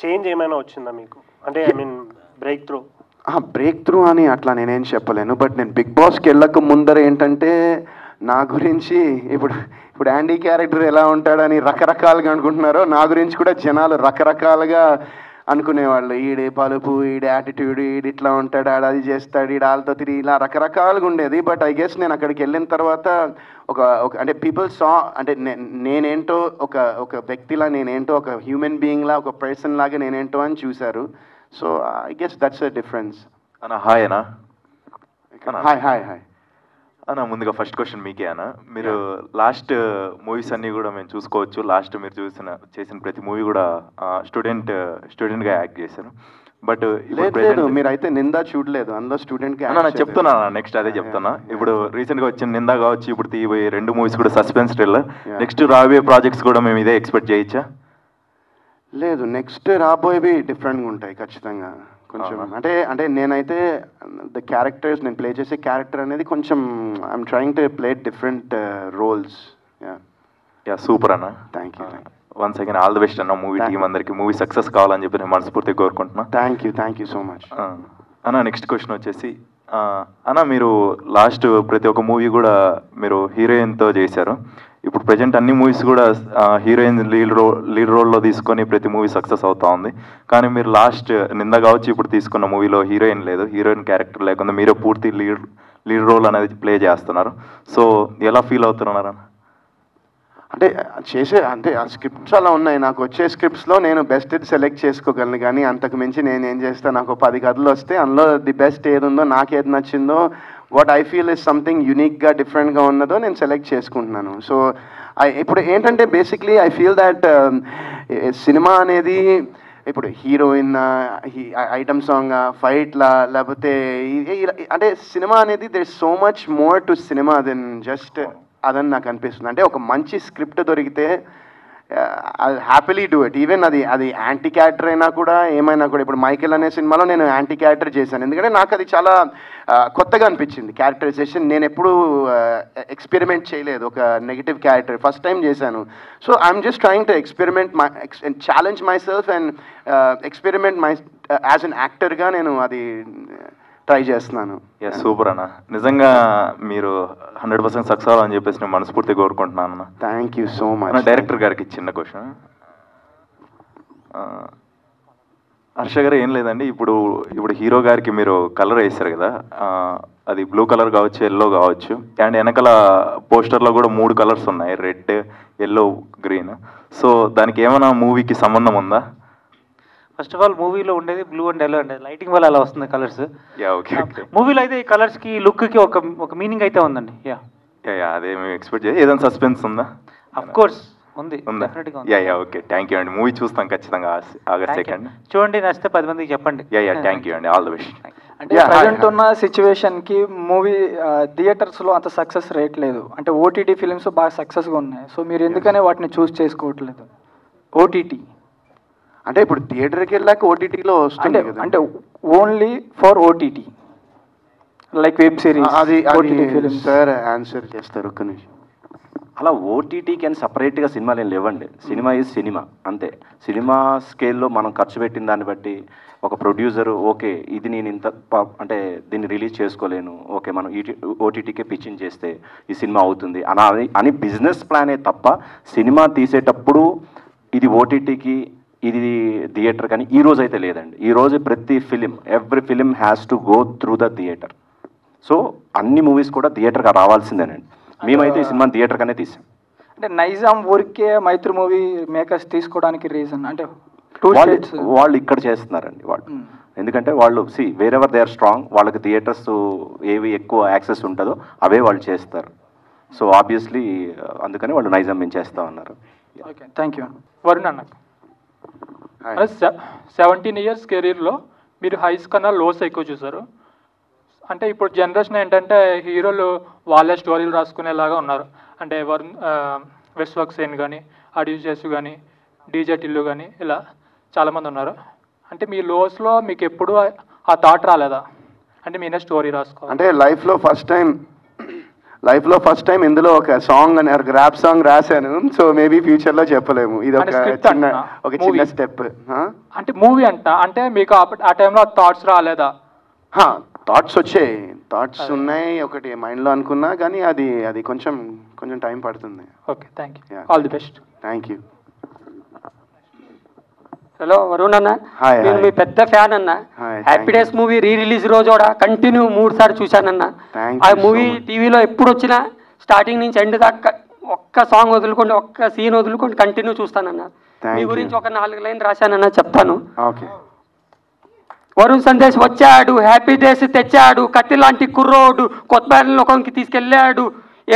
చేంజ్ ఏమైనా వచ్చిందా మీకు? అంటే ఐ మీన్ బ్రేక్ త్రూ అని అట్లా నేనేం చెప్పలేను. బట్ నేను బిగ్ బాస్కి వెళ్ళక ముందర ఏంటంటే నా గురించి ఇప్పుడు యాండీ క్యారెక్టర్ ఎలా ఉంటాడని రకరకాలుగా అనుకుంటున్నారో, నా గురించి కూడా జనాలు రకరకాలుగా అనుకునేవాళ్ళు. ఈడే పలుపు, ఈడే యాటిట్యూడ్, ఈడు ఇట్లా ఉంటాడు, ఆడు అది చేస్తాడు, ఈడు వాళ్ళతో తిరిగి, ఇలా రకరకాలుగా ఉండేది. బట్ ఐ గెస్ నేను అక్కడికి వెళ్ళిన తర్వాత ఒక అంటే పీపుల్ సా, అంటే నేనేంటో ఒక వ్యక్తిలా, నేనేంటో ఒక హ్యూమన్ బీయింగ్లా, ఒక పర్సన్ లాగా నేనేంటో అని చూశారు. So I guess that's a difference. అన్న హాయ్ అన్న. హాయ్ హాయ్ హాయ్ అన్న, ముందుగా ఫస్ట్ క్వశ్చన్ మీకే అన్న. మీరు లాస్ట్ మూవీస్ అన్నీ కూడా మేము చూసుకోవచ్చు, లాస్ట్ మీరు చేసిన ప్రతి మూవీ కూడా స్టూడెంట్గా యాక్ట్ చేశారు. బట్ లేదు, మీరు అయితే నిందా చూడలేదు, అందులో స్టూడెంట్గా అన్న చెప్తున్నా, నెక్స్ట్ అదే చెప్తున్నా. ఇప్పుడు రీసెంట్గా వచ్చిన నిందా కావచ్చు, ఇప్పుడు తీయబోయే 2 మూవీస్ కూడా సస్పెన్స్ థ్రిల్లర్. నెక్స్ట్ రాబోయే ప్రాజెక్ట్స్ కూడా మేము ఇదే ఎక్స్పెక్ట్ చేయొచ్చా? లేదు, నెక్స్ట్ రాబోయేవి డిఫరెంట్గా ఉంటాయి ఖచ్చితంగా. కొంచెం అంటే నేనైతే ద క్యారెక్టర్స్, నేను ప్లే చేసే క్యారెక్టర్ అనేది కొంచెం I'm trying to play different roles. Yeah super అన్న. Thank you. Once again all the best అన్న మూవీ టీమ్ అందరికి. మూవీ సక్సెస్ కావాలని చెప్పి నేను మనస్ఫూర్తిగా కోరుకుంటున్నా. థ్యాంక్ యూ సో మచ్ అన్న. నెక్స్ట్ క్వశ్చన్ వచ్చేసి అన్న, మీరు లాస్ట్ ప్రతి ఒక్క మూవీ కూడా మీరు హీరోయిన్తో చేశారు. ఇప్పుడు ప్రజెంట్ అన్ని మూవీస్ కూడా హీరోయిన్ లీడ్ రోల్లో తీసుకొని ప్రతి మూవీ సక్సెస్ అవుతా ఉంది. కానీ మీరు లాస్ట్ నింద కావచ్చు ఇప్పుడు తీసుకున్న మూవీలో హీరోయిన్ లేదు, హీరోయిన్ క్యారెక్టర్ లేకుండా మీరే పూర్తి లీడ్ రోల్ అనేది ప్లే చేస్తున్నారు. సో ఎలా ఫీల్ అవుతున్నారన్న? అంటే ఆ స్క్రిప్ట్స్ అలా ఉన్నాయి. నాకు వచ్చే స్క్రిప్ట్స్లో నేను బెస్ట్ సెలెక్ట్ చేసుకోగలను, కానీ అంతకు మించి నేను ఏం చేస్తాను, నాకు 10 కథలు వస్తే అందులో ది బెస్ట్ ఏది ఉందో, నాకేది నచ్చిందో, what I feel is something యూనిక్గా డిఫరెంట్గా ఉన్నదో నేను సెలెక్ట్ చేసుకుంటున్నాను. సో ఇప్పుడు ఏంటంటే basically I feel that cinema అనేది ఇప్పుడు హీరోయిన్, ఐటమ్ సాంగ్, ఫైట్లా, లేకపోతే అంటే సినిమా అనేది there is so much more to cinema than just అదని నాకు అనిపిస్తుంది. అంటే ఒక మంచి స్క్రిప్ట్ దొరికితే I happily do it. Even అది యాంటీ క్యారెక్టర్ అయినా కూడా, ఏమైనా కూడా. ఇప్పుడు మైకేల్ అనే సినిమాలో నేను యాంటీ క్యారెక్టర్ చేశాను, ఎందుకంటే నాకు అది చాలా కొత్తగా అనిపించింది క్యారెక్టరైజేషన్. నేను ఎప్పుడూ ఎక్స్పెరిమెంట్ చేయలేదు ఒక నెగిటివ్ క్యారెక్టర్, ఫస్ట్ టైం చేశాను. So I'm just trying to challenge my self and experiment as an యాక్టర్గా నేను అది ట్రై చేస్తున్నాను. సూపర్ అన్న. నిజంగా మీరు 100% సక్సెస్ అవ్వాలని చెప్పేసి నేను మనస్ఫూర్తిగా కోరుకుంటున్నాను అన్న. Thank you so much. Director గారికి చిన్న క్వశ్చన్. హర్ష గారు ఏం లేదండి, ఇప్పుడు హీరో గారికి మీరు కలర్ వేస్తారు కదా, అది బ్లూ కలర్ కావచ్చు, ఎల్లో కావచ్చు, అండ్ వెనకాల పోస్టర్లో కూడా 3 కలర్స్ ఉన్నాయి, రెడ్, ఎల్లో, గ్రీన్. సో దానికి ఏమైనా మూవీకి సంబంధం ఉందా? ఫస్ట్ ఆఫ్ ఆల్ మూవీలో ఉండేది బ్లూ అండ్ ఎల్లో అండి, లైటింగ్ వల్ల అలా వస్తుంది కలర్స్. ఓకే. మూవీలో అయితే ఈ కలర్స్కి లుక్కి ఒక మీనింగ్ అయితే ఉందండి. అదే మేము ఎక్స్పెక్ట్ చేయాలి. ఏదైనా సస్పెన్స్ ఉందా? అఫ్ కోర్స్ ఉంది, ఉందా? డెఫినెట్గా ఉంది. ఓకే, థ్యాంక్ యూ అండి. మూవీ చూస్తాం ఖచ్చితంగా ఆగస్ట్ 2nd. చూడండి, నచ్చితే 10 మందికి చెప్పండి. థ్యాంక్ యూ అండి, ఆల్ ద బెస్ట్. అంటే ప్రజెంట్ ఉన్న సిచ్యువేషన్కి మూవీ థియేటర్స్లో అంత సక్సెస్ రేట్ లేదు. అంటే ఓటీటీ ఫిలిమ్స్ బాగా సక్సెస్గా ఉన్నాయి. సో మీరు ఎందుకనే వాటిని చూస్ చేసుకోవట్లేదు? ఓటీటీ అంటే ఇప్పుడు థియేటర్కి వెళ్ళాక ఓటీటీలో వస్తుంది కదా. అంటే only for OTT like web series. అది సార్ ఆన్సర్ చేస్తారు ఒక్క నిమిషం. అలా ఓటీటీకి అని సపరేట్గా సినిమాలు ఏం లేవండి. సినిమా ఈజ్ సినిమా అంతే. సినిమా స్కేల్లో మనం ఖర్చు పెట్టిన దాన్ని బట్టి ఒక ప్రొడ్యూసర్ ఓకే ఇది నేను ఇంత అంటే దీన్ని రిలీజ్ చేసుకోలేను, ఓకే మనం ఓటీటీకే పిచ్చింగ్ చేస్తే ఈ సినిమా అవుతుంది అని బిజినెస్ ప్లానే తప్ప సినిమా తీసేటప్పుడు ఇది ఓటీటీకి ఇది థియేటర్ కానీ ఈ రోజు అయితే లేదండి. ఈ రోజు ప్రతి film every film has to go through the theatre. So అన్ని మూవీస్ కూడా థియేటర్గా రావాల్సిందేనండి. మేమైతే ఈ సినిమాని థియేటర్గానే తీసాం. అంటే నైజాం ఊరికే మైత్రి మూవీ మేకర్స్ తీసుకోవడానికి రీజన్ అంటే వాళ్ళు ఇక్కడ చేస్తున్నారండి వాళ్ళు. ఎందుకంటే వాళ్ళు వేరెవర్ దే ఆర్ స్ట్రాంగ్, వాళ్ళకి థియేటర్స్ ఏవి ఎక్కువ యాక్సెస్ ఉంటుందో అవే వాళ్ళు చేస్తారు. సో ఆబ్వియస్లీ అందుకని వాళ్ళు నైజాం మేము చేస్తా ఉన్నారు. Okay, thank you. వరుణ్ అన్న, 17 ఇయర్స్ కెరీర్లో మీరు హైస్ కన్నా లోస్ ఎక్కువ చూసారు. అంటే ఇప్పుడు జనరేషన్ ఏంటంటే హీరోలు వాళ్ళే స్టోరీలు రాసుకునేలాగా ఉన్నారు. అంటే విశ్వక్ సేన్ కానీ, అడ్యూజెస్ కానీ, డీజే టిల్లు కానీ ఇలా చాలామంది ఉన్నారు. అంటే మీ లోస్లో మీకు ఎప్పుడు ఆ థాట్ రాలేదా? అంటే మీనే స్టోరీ రాసుకోవాలి. అంటే లైఫ్లో ఫస్ట్ టైం ఇందులో ఒక సాంగ్ అని ర్యాప్ సాంగ్ రాశాను. సో మేబీ ఫ్యూచర్లో చెప్పలేము. ఇది ఒక చిన్న స్టెప్. అంటే మూవీ అంటే మీకు ఆ టైంలో థాట్స్ రాలేదా? థాట్స్ వచ్చాయి, థాట్స్ ఉన్నాయి, ఒకటి మైండ్లో అనుకున్నా కానీ అది కొంచెం టైం పడుతుంది. Okay, thank you, all the best. Thank you. Hello Varun అన్న, నేను మీ పెద్ద ఫ్యాన్ అన్న. హ్యాపీ డేస్ మూవీ రిలీజ్ రోజు కూడా కంటిన్యూ 3 సార్లు చూశానన్న. ఆ మూవీ టీవీలో ఎప్పుడు వచ్చినా స్టార్టింగ్ నుంచి ఎండ్ దాకా ఒక్క సాంగ్ వదులుకోండి, ఒక్క సీన్ వదులుకోండి కంటిన్యూ చూస్తానన్న. మీ గురించి ఒక 4 లైన్ రాశానన్న, చెప్తాను. వరుణ్ సందేశ్ వచ్చాడు, హ్యాపీ డేస్ తెచ్చాడు, కత్తి లాంటి కుర్రోడు, కొత్త లోకంకి తీసుకెళ్ళాడు,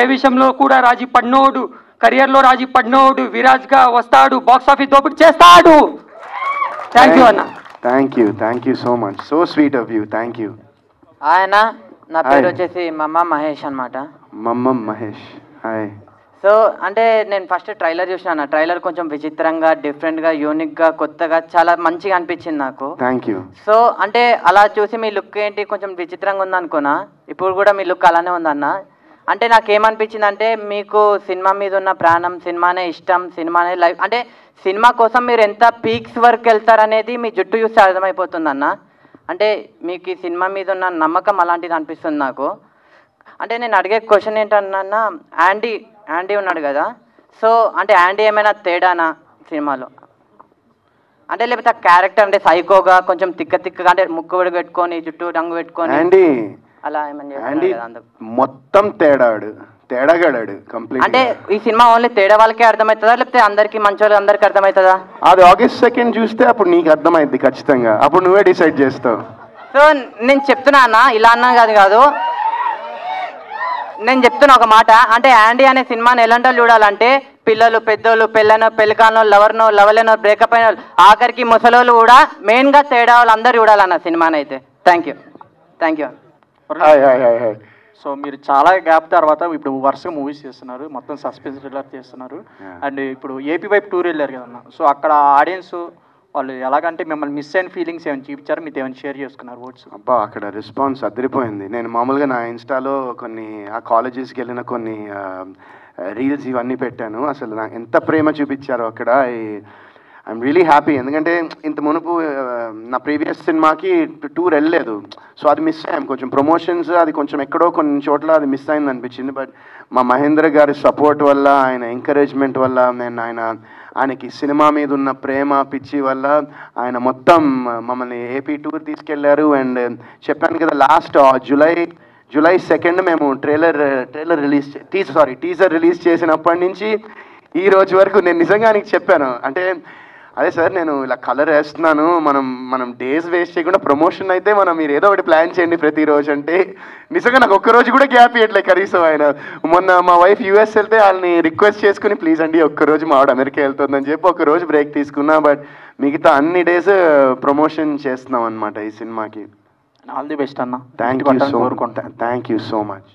ఏ విషయంలో కూడా రాజీ పడినోడు, కెరియర్లో రాజీ పడినోడు, విరాజ్గా వస్తాడు, బాక్స్ ఆఫీస్ దోపిడీ చేస్తాడు. థ్యాంక్ యూ అన్న. Thank you so much, so sweet of you. Thank you. ఆయన నా పేరు వచ్చేసి మమ్మ మహేష్ అనమాట. మమ్మ మహేష్, హాయ్. సో అంటే నేను ఫస్ట్ ట్రైలర్ చూసినా. ట్రైలర్ కొంచెం విచిత్రంగా, డిఫరెంట్గా, యూనిక్గా, కొత్తగా చాలా మంచిగా అనిపించింది నాకు. Thank you. సో అంటే అలా చూసి మీ లుక్ ఏంటి కొంచెం విచిత్రంగా ఉందనుకున్నా. ఇప్పుడు కూడా మీ లుక్ అలానే ఉందన్న. అంటే నాకేమనిపించింది అంటే మీకు సినిమా మీద ఉన్న ప్రాణం, సినిమానే ఇష్టం, సినిమానే లైఫ్. అంటే సినిమా కోసం మీరు ఎంత పీక్స్ వరకు వెళ్తారనేది మీ జుట్టు చూస్తే అర్థమైపోతుంది అన్న. అంటే మీకు ఈ సినిమా మీద ఉన్న నమ్మకం అలాంటిది అనిపిస్తుంది నాకు. అంటే నేను అడిగే క్వశ్చన్ ఏంటన్నా, యాండీ ఉన్నాడు కదా, సో అంటే యాండీ ఏమైనా తేడానా సినిమాలో? అంటే లేకపోతే ఆ క్యారెక్టర్ అంటే సైకోగా కొంచెం తిక్కగా అంటే ముక్కు పెట్టుకొని జుట్టు రంగు పెట్టుకొని అలా ఏమన్నా మొత్తం తేడాగాడాడు కంప్లీట్. అంటే ఈ సినిమా ఓన్లీ తేడా వాళ్ళకే అర్థమవుతుందా లేకపోతే అందరికి మంచి వాళ్ళకి అందరికి అర్థమవుతుందా? అది ఆగస్ట్ 2nd చూస్తే అప్పుడు నీకు అర్థమైంది ఖచ్చితంగా. అప్పుడు నువ్వే డిసైడ్ చేస్తావు. సో నేను చెప్తున్నా అన్న, ఇలా అన్నా కాదు, నేను చెప్తున్నా ఒక మాట. అంటే యాండీ అనే సినిమాని ఎలాంటి చూడాలంటే పిల్లలు, పెద్దోళ్ళు, పెళ్ళికానో, లవర్నో, లవలేనో, బ్రేకప్ అయిన ఆఖరికి ముసలోళ్ళు కూడా మెయిన్గా తేడా వాళ్ళు అందరు చూడాలన్న సినిమాని అయితే. Thank you. సో మీరు చాలా గ్యాప్ తర్వాత ఇప్పుడు వరుసగా మూవీస్ చేస్తున్నారు, మొత్తం సస్పెన్స్ థ్రిల్లర్ చేస్తున్నారు. అండ్ ఇప్పుడు ఏపీ వైపు టూర్ వెళ్ళారు కదన్న. సో అక్కడ ఆడియన్స్ వాళ్ళు ఎలాగంటే మిమ్మల్ని మిస్ అయిన ఫీలింగ్స్ ఏమైనా చూపించారు, మీతో ఏమైనా షేర్ చేసుకున్నారు వర్డ్స్? అబ్బా, అక్కడ రెస్పాన్స్ అదిరిపోయింది. నేను మామూలుగా నా ఇన్స్టాలో కొన్ని ఆ కాలేజెస్కి వెళ్ళిన కొన్ని రీల్స్ ఇవన్నీ పెట్టాను. అసలు నాకు ఎంత ప్రేమ చూపించారో అక్కడ. I'm really happy. ఎందుకంటే ఇంత మునుపు నా ప్రీవియస్ సినిమాకి టూర్ వెళ్ళలేదు. సో అది మిస్ అయ్యాం. కొంచెం ప్రమోషన్స్ అది కొంచెం ఎక్కడో కొన్ని చోట్ల అది మిస్ అయింది అనిపించింది. బట్ మా మహేంద్ర గారి సపోర్ట్ వల్ల, ఆయన ఎంకరేజ్మెంట్ వల్ల, నేను ఆయనకి సినిమా మీద ఉన్న ప్రేమ పిచ్చి వల్ల ఆయన మొత్తం మమ్మల్ని ఏపీ టూర్ తీసుకెళ్లారు. అండ్ చెప్పాను కదా, లాస్ట్ జూలై 2nd మేము టీజర్ రిలీజ్ చేసినప్పటి నుంచి ఈ రోజు వరకు నేను నిజంగా ఆయనకి చెప్పాను. అంటే అదే సార్ నేను ఇలా కలర్ వేస్తున్నాను, మనం డేస్ వేస్ట్ చేయకుండా ప్రమోషన్ అయితే మీరు ఏదో ఒకటి ప్లాన్ చేయండి ప్రతిరోజు అంటే నిజంగా నాకు ఒక్కరోజు కూడా గ్యాప్ ఇవ్వట్లేదు కనీసం. ఆయన మొన్న మా వైఫ్ యూఎస్ వెళ్తే వాళ్ళని రిక్వెస్ట్ చేసుకుని ప్లీజ్ అండి ఒక్కరోజు మా ఆవిడ అమెరికా వెళ్తుందని చెప్పి ఒక్కరోజు బ్రేక్ తీసుకున్నా. బట్ మిగతా అన్ని డేస్ ప్రమోషన్ చేస్తున్నాం అనమాట ఈ సినిమాకి. ఆల్ ది బెస్ట్ అన్న. Thank you so much.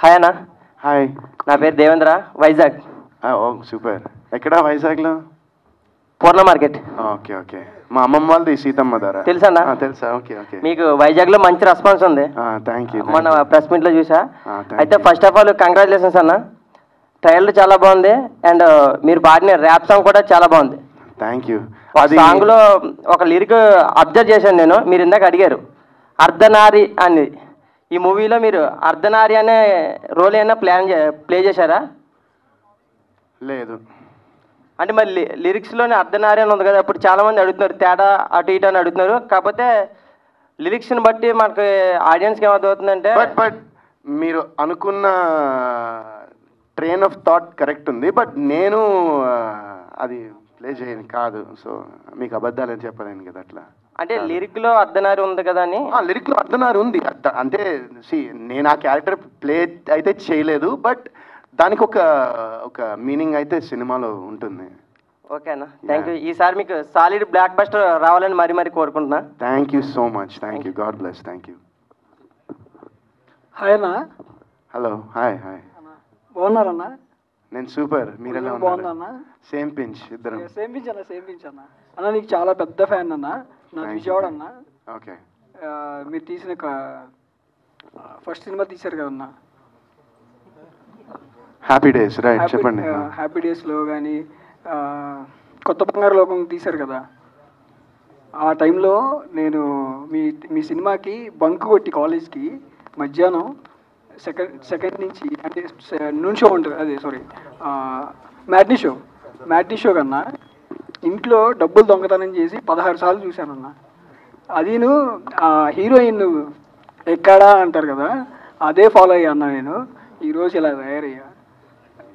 Hi అన్న. హాయ్, నా పేరు దేవేంద్ర, వైజాగ్. ఓ సూపర్. ఎక్కడ వైజాగ్లో? పూర్ణ మార్కెట్. Okay okay. మా అమ్మమ్మ వాళ్ళది సీతమ్మ ధార. తెలుసా అన్న? తెలుసా. Okay okay. మీకు వైజాగ్లో మంచి రెస్పాన్స్ ఉంది. Thank you. మన ప్రెస్ మీట్లో చూసా. అయితే ఫస్ట్ ఆఫ్ ఆల్ కంగ్రాచులేషన్స్ అన్న. ట్రైలర్ చాలా బాగుంది అండ్ మీరు పాడిన ర్యాప్ సాంగ్ కూడా చాలా బాగుంది. Thank you. ఆ సాంగ్లో ఒక లిరిక్ అబ్జర్వ్ చేశాను నేను. మీరు ఇందాక అడిగారు అర్ధనారి అని. ఈ మూవీలో మీరు అర్ధనారి అనే రోల్ ఏమైనా ప్లే చేశారా? లేదు. అంటే మరి లిరిక్స్లోనే అర్ధనారి అని ఉంది కదా, అప్పుడు చాలామంది అడుగుతున్నారు తేడా అటు ఇటు అని అడుగుతున్నారు. కాకపోతే లిరిక్స్ని బట్టి మనకి ఆడియన్స్కి ఏమవుతుందంటే బట్ మీరు అనుకున్న ట్రైన్ ఆఫ్ థాట్ కరెక్ట్ ఉంది. బట్ నేను అది ప్లే చేయను కాదు. సో మీకు అబద్ధాలని చెప్పలేను కదా అట్లా. అంటే లిరిక్లో అర్ధనారి ఉంది కదా అని. లిరిక్లో అర్ధనారి ఉంది అంటే నేను ఆ క్యారెక్టర్ ప్లే అయితే చేయలేదు. బట్ దానికి ఒక మీనింగ్ అయితే సినిమాలో ఉంటుంది. ఓకే అన్న, థ్యాంక్ యూ. ఈసారి మీకు సాలిడ్ బ్లాక్ బస్టర్ రావాలని మరీ కోరుకుంటున్నా. Thank you so much. Thank you. God bless. Thank you. Hi అన్న. హలో. Hi hi. బాగున్నారన్నా? నేను సూపర్. మీరు ఎలా బాగున్నా? సేమ్ పించ్ ఇద్దరం. సేమ్ పించ్ అన్న. అన్న నీకు చాలా పెద్ద ఫ్యాన్ అన్న. నా విజయవాడ అన్న. ఓకే. మీరు తీసిన ఫస్ట్ సినిమా తీశారు కదన్నా, హ్యాపీ డేస్. రైట్, చెప్పండి. హ్యాపీ డేస్లో కానీ కొత్త బంగారు లోకం తీశారు కదా, ఆ టైంలో నేను మీ సినిమాకి బంక్ కొట్టి కాలేజ్కి మధ్యాహ్నం సెకండ్ నుంచి అంటే నూన్ షో ఉంటుంది, అదే సారీ మ్యాట్నీ షో కన్నా ఇంట్లో డబ్బులు దొంగతనం చేసి 16 సార్లు చూశానన్న. అదిను హీరోయిన్ ఎక్కడా అంటారు కదా, అదే ఫాలో అయ్యా అన్న. నేను ఈరోజు ఇలా తయారయ్యా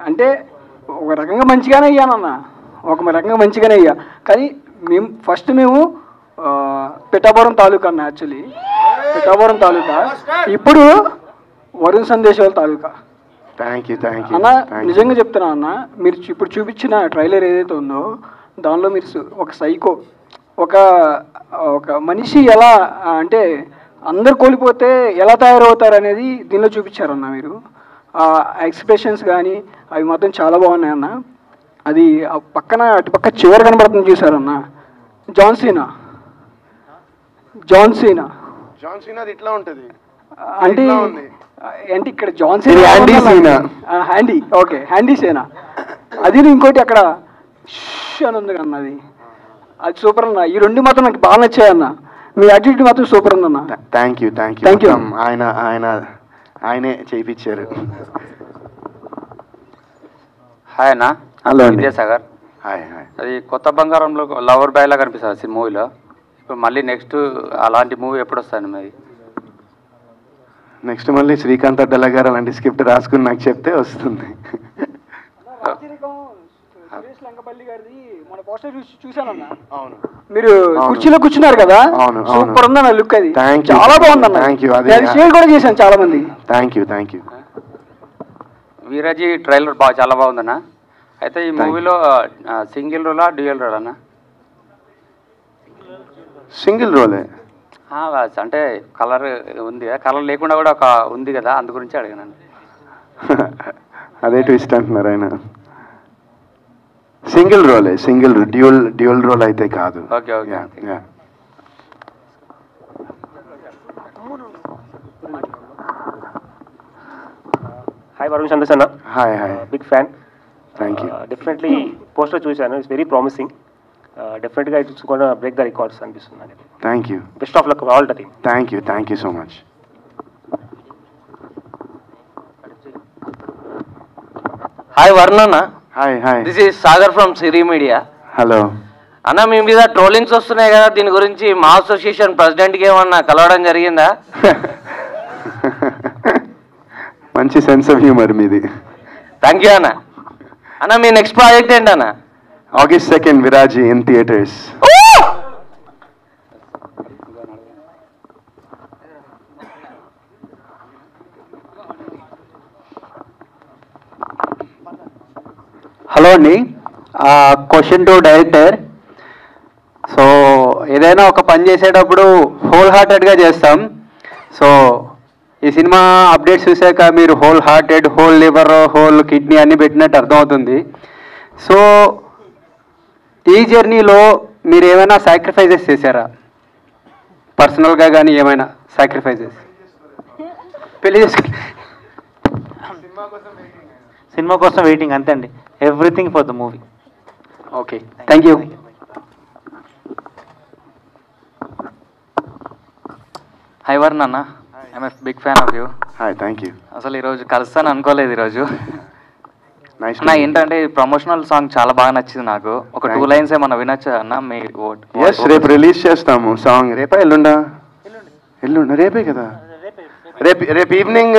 అంటే ఒక రకంగా మంచిగానే అయ్యానన్న, ఒక రకంగా మంచిగానే అయ్యా. కానీ మేము పిఠాపురం తాలూకా అన్న, యాక్చువల్లీ పిఠాపురం తాలూకా, ఇప్పుడు వరుణ్ సందేశ్ వాళ్ళ తాలూకా. థ్యాంక్ యూ అన్న. నిజంగా చెప్తున్నా అన్న, మీరు ఇప్పుడు చూపించిన ట్రైలర్ ఏదైతే ఉందో దానిలో మీరు ఒక సైకో, ఒక మనిషి ఎలా అంటే అందరు కోల్పోతే ఎలా తయారవుతారు అనేది దీనిలో చూపించారన్న. మీరు ఆ ఎక్స్ప్రెషన్స్ కానీ అవి మాత్రం చాలా బాగున్నాయి అన్న. అది పక్కన అటుపక్క చివరి కనబడుతుంది చూసారన్న, జాన్ సీనా ఇట్లా ఉంటుంది అంటే ఇక్కడ John Cena handy, okay handy సేనా. అది ఇంకోటి అక్కడ అని ఉంది కన్నా, అది సూపర్ అన్న. ఈ రెండు మాత్రం నాకు బాగా నచ్చాయన్న. మీ యాటిట్యూడ్ మాత్రం సూపర్ ఉందన్న. Thank you. ఆయనే చేయించారు. హాయ్ అన్న. హలో విద్యాసాగర్. హాయ్. అది కొత్త బంగారంలో లవర్ బాయ్ లా కనిపిస్తుంది మూవీలో. ఇప్పుడు మళ్ళీ నెక్స్ట్ అలాంటి మూవీ ఎప్పుడు వస్తాను మరి? నెక్స్ట్ మళ్ళీ శ్రీకాంత్ అడ్డల గారు అలాంటి స్క్రిప్ట్ రాసుకుని నాకు చెప్తే వస్తుంది. మీరు కుర్చీలో కూర్చున్నారు కదా, సూపర్ ఉందన్న లుక్. అది చాలా బాగుందన్న. షేర్ కూడా చేశాను చాలా మంది. Thank you. వీరాజీ ట్రైలర్ చాలా బాగుందన్న. అయితే ఈ మూవీలో సింగిల్ రోలా డ్యూయల్ రోల్ అన్న? సింగిల్ రోలే. అంటే కలర్ ఉంది కదా, కలర్ లేకుండా కూడా ఒక ఉంది కదా, అందు గురించి అడిగాను. అదే ట్విస్ట్ అంటున్నారు ఆయన. సింగిల్ రోలే, డ్యూయల్ రోల్ అయితే కాదు. ఓకే. హాయ్ వరుణ్ సందేశ్ అన్న. Hi. Big fan. Thank you. Definitely poster చూశాను, ఇట్స్ వెరీ ప్రామిసింగ్. డెఫినెట్గా it's gonna break the records అనిపిస్తుంది. Thank you. Best of luck all the team. Thank you so much. Hi Varun అన్న. Hi. This is Sagar from Siri media. Hello అన్న. మీ మీద trollings వస్తున్నాయి కదా, దీని గురించి మా అసోసియేషన్ ప్రెసిడెంట్కి ఏమన్నా కలవడం జరిగిందా? మంచి సెన్స్ ఆఫ్ హ్యూమర్ మీది. థ్యాంక్ యూ అన్న. అన్న మీ నెక్స్ట్ ప్రాజెక్ట్ ఏంటన్నా? August 2nd, Viraji in theaters. Hello అండి, క్వశ్చన్ టు డైరెక్టర్. సో ఏదైనా ఒక పని చేసేటప్పుడు హోల్ హార్టెడ్గా చేస్తాం. సో ఈ సినిమా అప్డేట్స్ చూసాక మీరు whole hearted, whole liver, whole kidney అన్ని పెట్టినట్టు అర్థమవుతుంది. సో ఈ జర్నీలో మీరు ఏమైనా సాక్రిఫైజెస్ చేశారా? పర్సనల్గా కానీ ఏమైనా సాక్రిఫైజెస్? పెళ్లి చేసుకుని సినిమా కోసం వెయిటింగ్ అంతే అండి. Everything for the movie. Okay, thank you. Hi Varun అన్న, I'm a big fan of you. Hi, thank you. అసలు ఈరోజు కలుస్తాను అనుకోలేదు ఈరోజు. నైస్. నా ఏంటంటే ప్రమోషనల్ సాంగ్ చాలా బాగా నచ్చింది నాకు. ఒక 2 లైన్స్ ఏమన్నా వినొచ్చా అన్న? మీ ఎస్, రేపు రిలీజ్ చేస్తాము సాంగ్. రేపా ఎల్లుండా? ఎల్లుండా, రేపే కదా. రేపు ఈవినింగ్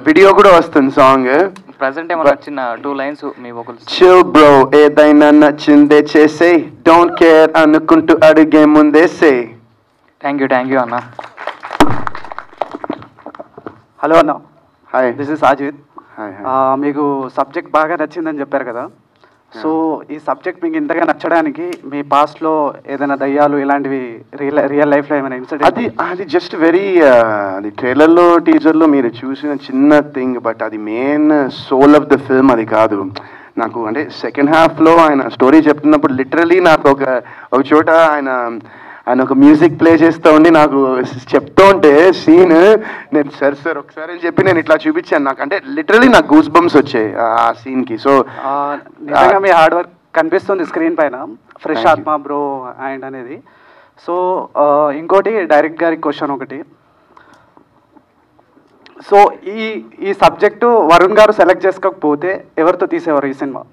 వీడియో కూడా వస్తుంది సాంగ్. ప్రెసెంట్ ఏమన్నా చిన్న 2 లైన్స్ మీ వోకల్స్. చిల్ బ్రో, ఏదైనా నచ్చిందే చేసే, డోంట్ కేర్ అనుకుంటూ అడిగే ముందే సే. థ్యాంక్ యూ అన్న. హలో అన్న. Hi, this is Ajith. మీకు సబ్జెక్ట్ బాగా నచ్చిందని చెప్పారు కదా. సో ఈ సబ్జెక్ట్ మీకు ఇంతగా నచ్చడానికి మీ పాస్ట్లో ఏదైనా దయ్యాలు ఇలాంటివి రియల్ లైఫ్లో ఏమైనా ఇన్సిడెంట్? అది జస్ట్ వెరీ అది ట్రైలర్లో టీజర్లో మీరు చూసిన చిన్న థింగ్, బట్ అది main soul of the film అది కాదు. నాకు అంటే సెకండ్ హాఫ్లో ఆయన స్టోరీ చెప్తున్నప్పుడు లిటరలీ నాకు ఒక చోట ఆయన ఒక మ్యూజిక్ ప్లే చేస్తూ ఉండి నాకు చెప్తూ ఉంటే సీన్, నేను సార్ ఒకసారి అని చెప్పి నేను ఇట్లా చూపించాను. నాకు అంటే లిటరలీ నాకు గూస్ బంప్స్ వచ్చాయి ఆ సీన్కి. సో నిజంగా మీ హార్డ్ వర్క్ కనిపిస్తుంది స్క్రీన్ పైన. ఫ్రెష్ ఆత్మ బ్రో అండ్ అనేది. సో ఇంకోటి డైరెక్ట్ గారికి క్వశ్చన్ ఒకటి. సో ఈ సబ్జెక్టు వరుణ్ గారు సెలెక్ట్ చేసుకోకపోతే ఎవరితో తీసేవారు ఈ సినిమా?